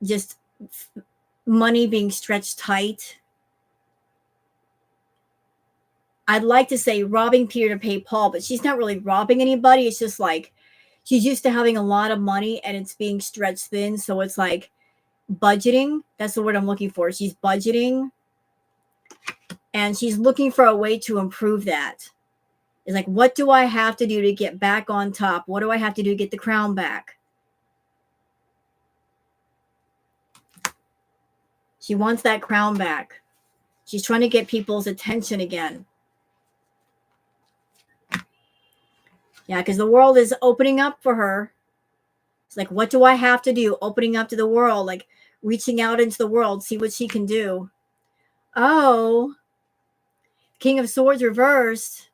just money being stretched tight. I'd like to say robbing Peter to pay Paul, but she's not really robbing anybody. It's just like she's used to having a lot of money and it's being stretched thin. So it's like budgeting. That's the word I'm looking for. She's budgeting and she's looking for a way to improve that. It's like, what do I have to do to get back on top? What do I have to do to get the crown back? She wants that crown back. She's trying to get people's attention again. Yeah, because the world is opening up for her. It's like, what do I have to do? Opening up to the world, like reaching out into the world, see what she can do. Oh, King of Swords reversed.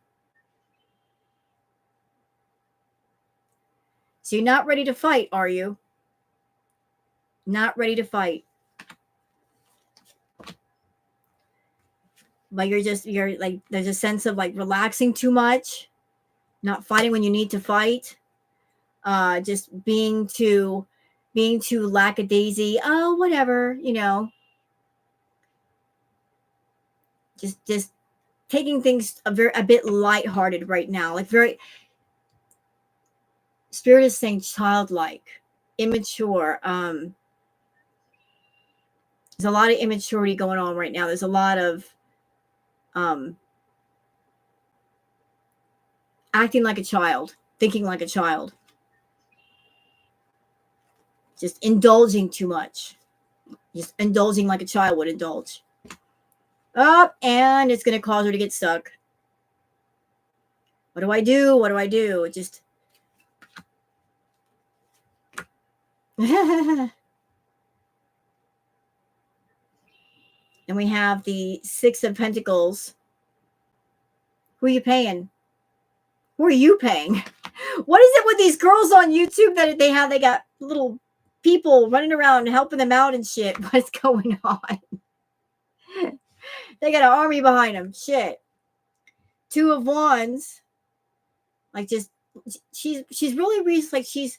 So you're not ready to fight, are you? Not ready to fight. But you're like, there's a sense of like relaxing too much, not fighting when you need to fight. Just being too lackadaisy. Oh, whatever, you know. Just taking things a bit lighthearted right now. Like very, Spirit is saying childlike, immature. There's a lot of immaturity going on right now. There's a lot of acting like a child, thinking like a child, just indulging too much, just indulging like a child would indulge. Up, and it's going to cause her to get stuck. What do I do? What do I do? Just and we have the 6 of Pentacles. Who are you paying? Who are you paying? What is it with these girls on YouTube that they got little people running around helping them out and shit? What's going on? They got an army behind them. Shit. 2 of Wands. Like just she's really like she's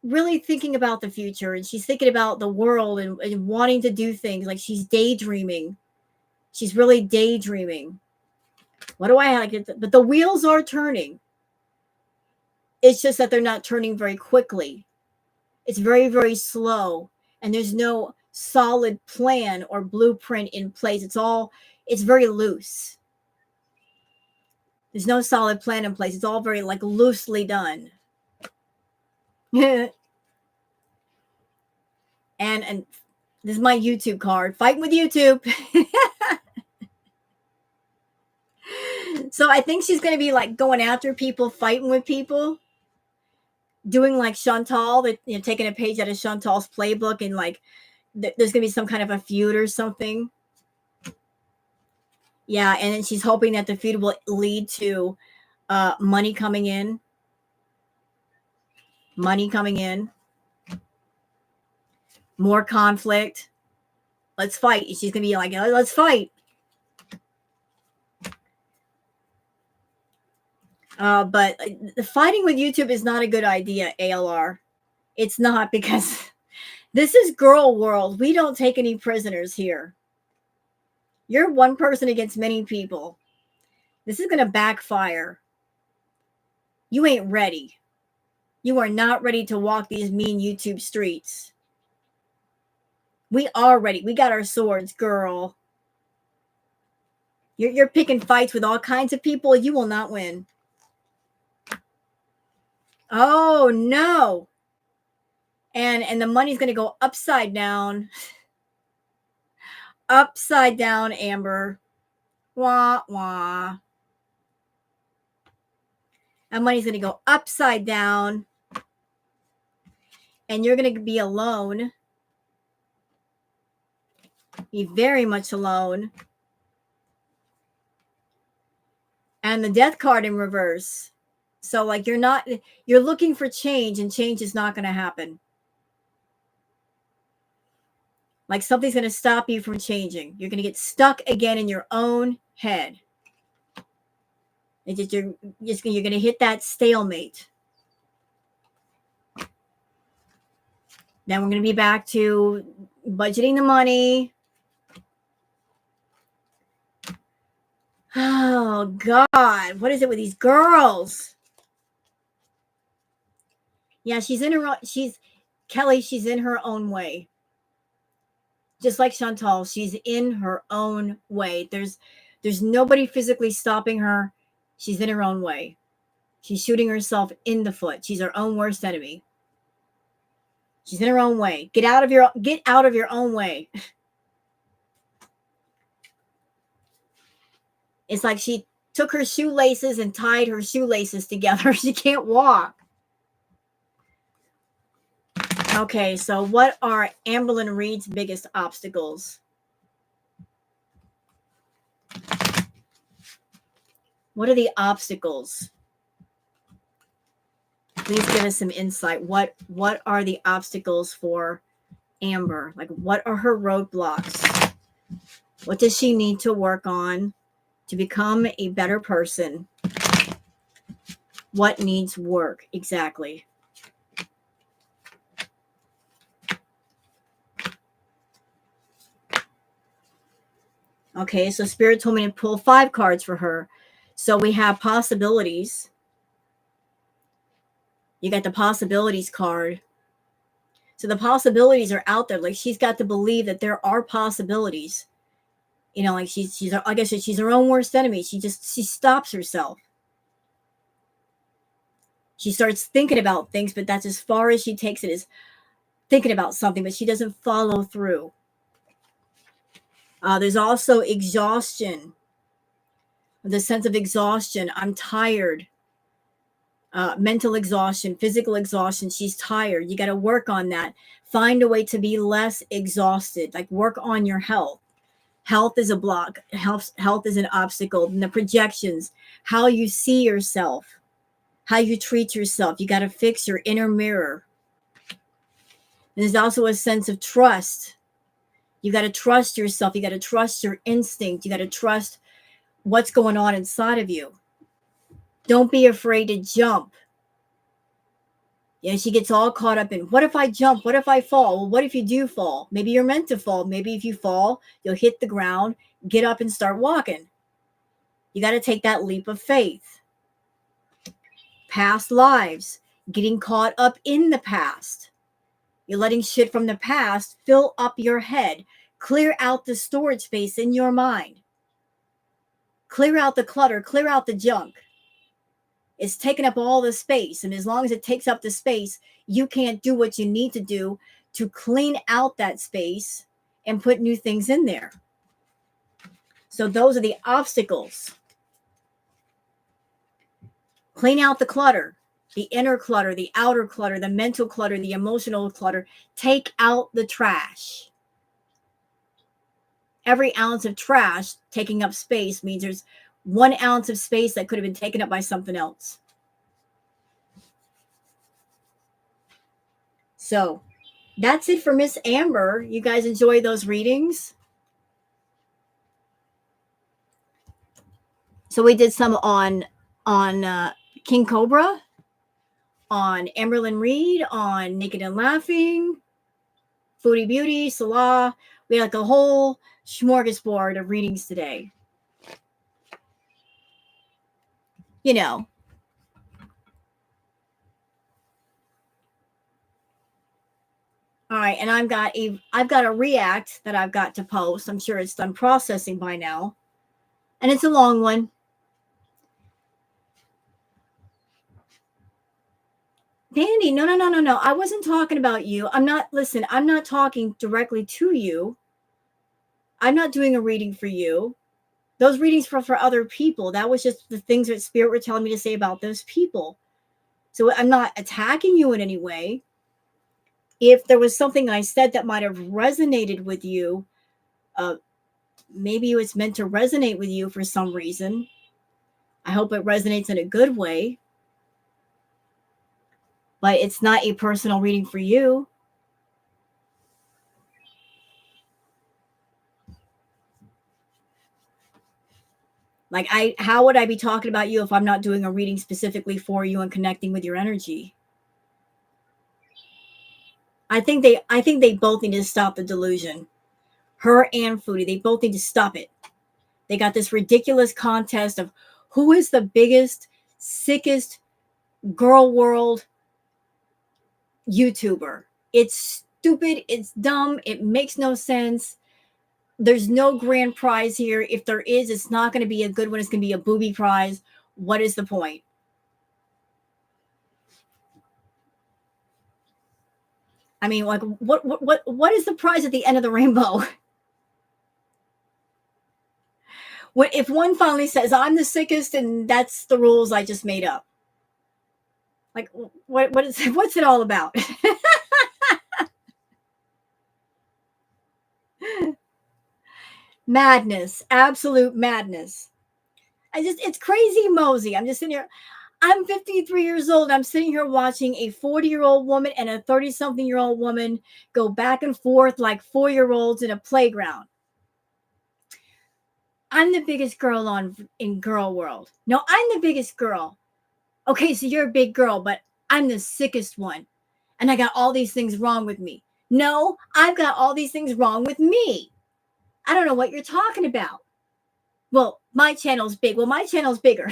really thinking about the future, and she's thinking about the world and wanting to do things. Like she's daydreaming. She's really daydreaming. What do I have? But the wheels are turning. It's just that they're not turning very quickly. It's very, very slow. And there's no solid plan or blueprint in place. It's very loose. There's no solid plan in place. It's all very like loosely done. and this is my YouTube card. Fighting with YouTube. So I think she's going to be like going after people, fighting with people, doing like Shantal, that taking a page out of Shantal's playbook, and like there's going to be some kind of a feud or something. Yeah, and then she's hoping that the feud will lead to money coming in. Money coming in. More conflict. Let's fight. She's going to be like, let's fight. But the fighting with YouTube is not a good idea, ALR. It's not, because this is girl world. We don't take any prisoners here. You're one person against many people. This is going to backfire. You ain't ready. You are not ready to walk these mean YouTube streets. We are ready. We got our swords, girl. You're picking fights with all kinds of people. You will not win. Oh, no. And the money's going to go upside down. Upside down, Amber. Wah, wah. And money's going to go upside down. And you're going to be alone. Be very much alone. And the death card in reverse. So like you're looking for change, and change is not going to happen. Like something's going to stop you from changing. You're going to get stuck again in your own head. You're going to hit that stalemate. Then we're going to be back to budgeting the money. Oh, God. What is it with these girls? Yeah, she's in her own way. Just like Shantal, she's in her own way. There's nobody physically stopping her. She's in her own way. She's shooting herself in the foot. She's her own worst enemy. She's in her own way. Get out of your own way. It's like she took her shoelaces and tied her shoelaces together. She can't walk. Okay, so what are Amberlynn Reed's biggest obstacles? What are the obstacles? Please give us some insight. What are the obstacles for Amber? Like, what are her roadblocks? What does she need to work on to become a better person? What needs work exactly? Okay, so Spirit told me to pull 5 cards for her. So we have possibilities. You got the possibilities card. So the possibilities are out there. Like, she's got to believe that there are possibilities. You know, like she's like I said, she's her own worst enemy. She stops herself. She starts thinking about things, but that's as far as she takes it, is thinking about something, but she doesn't follow through. There's also exhaustion. The sense of exhaustion. I'm tired. Mental exhaustion, physical exhaustion. She's tired. You got to work on that. Find a way to be less exhausted. Like, work on your health. Health is a block. Health is an obstacle. And the projections, how you see yourself, how you treat yourself. You got to fix your inner mirror. And there's also a sense of trust. You got to trust yourself. You got to trust your instinct. You got to trust what's going on inside of you. Don't be afraid to jump. Yeah, she gets all caught up in, what if I jump? What if I fall? Well, what if you do fall? Maybe you're meant to fall. Maybe if you fall, you'll hit the ground, get up and start walking. You got to take that leap of faith. Past lives, getting caught up in the past. You're letting shit from the past fill up your head. Clear out the storage space in your mind. Clear out the clutter. Clear out the junk. It's taking up all the space. And as long as it takes up the space, you can't do what you need to do to clean out that space and put new things in there. So those are the obstacles. Clean out the clutter, the inner clutter, the outer clutter, the mental clutter, the emotional clutter. Take out the trash. Every ounce of trash taking up space means there's 1 ounce of space that could have been taken up by something else. So That's it for Miss Amber. You guys enjoy those readings? So we did some on King Cobra, on Amberlyn Reed, on Naked and Laughing, Foodie Beauty, Salah. We had like a whole smorgasbord of readings today. You know. All right, and I've got a react that I've got to post. I'm sure it's done processing by now. And it's a long one. Dandy, no. I wasn't talking about you. I'm not talking directly to you. I'm not doing a reading for you. Those readings for other people. That was just the things that Spirit were telling me to say about those people. So I'm not attacking you in any way. If there was something I said that might have resonated with you, maybe it was meant to resonate with you for some reason. I hope it resonates in a good way. But it's not a personal reading for you. Like, how would I be talking about you if I'm not doing a reading specifically for you and connecting with your energy? I think they both need to stop the delusion. Her and Foodie, they both need to stop it. They got this ridiculous contest of who is the biggest, sickest girl world YouTuber. It's stupid, it's dumb, it makes no sense. There's no grand prize here. If there is, it's not going to be a good one. It's going to be a booby prize. What is the point? I mean, like, what is the prize at the end of the rainbow? If one finally says, I'm the sickest and that's the rules I just made up. Like, what's it all about? Madness, absolute madness. It's crazy mosey. I'm just sitting here. I'm 53 years old. I'm sitting here watching a 40-year-old woman and a 30-something-year-old woman go back and forth like 4-year-olds in a playground. I'm the biggest girl in girl world. No, I'm the biggest girl. Okay, so you're a big girl, but I'm the sickest one. And I got all these things wrong with me. No, I've got all these things wrong with me. I don't know what you're talking about. Well, my channel's big. Well, my channel's bigger.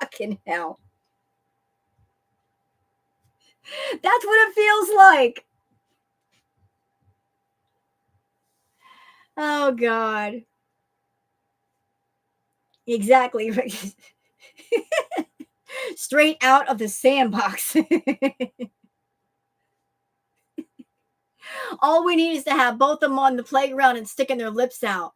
Fucking hell. That's what it feels like. Oh, God. Exactly. Straight out of the sandbox. All we need is to have both of them on the playground and sticking their lips out.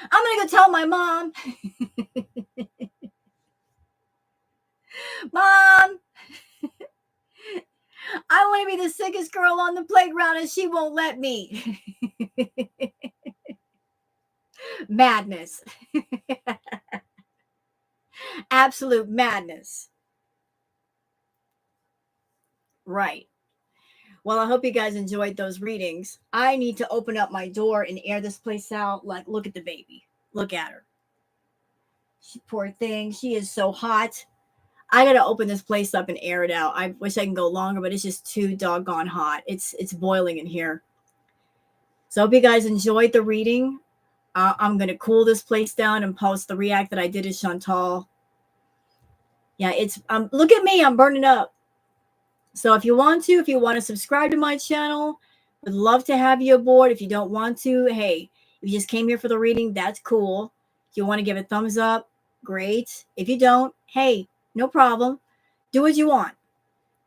I'm going to go tell my mom. Mom, I want to be the sickest girl on the playground and she won't let me. Madness. Absolute madness. Right. Well, I hope you guys enjoyed those readings. I need to open up my door and air this place out. Like, look at the baby. Look at her. She, poor thing. She is so hot. I gotta open this place up and air it out. I wish I can go longer, but it's just too doggone hot. It's boiling in here. So I hope you guys enjoyed the reading. I'm gonna cool this place down and post the react that I did to Shantal. Yeah, it's look at me, I'm burning up. So if you want to subscribe to my channel, would love to have you aboard. If you don't want to, hey, if you just came here for the reading, that's cool. If you want to give a thumbs up, great. If you don't, hey, no problem. Do what you want.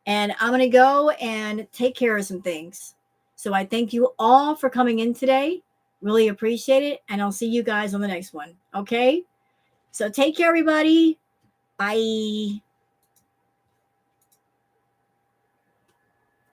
And I'm going to go and take care of some things. So I thank you all for coming in today. Really appreciate it. And I'll see you guys on the next one. Okay? So take care, everybody. Bye.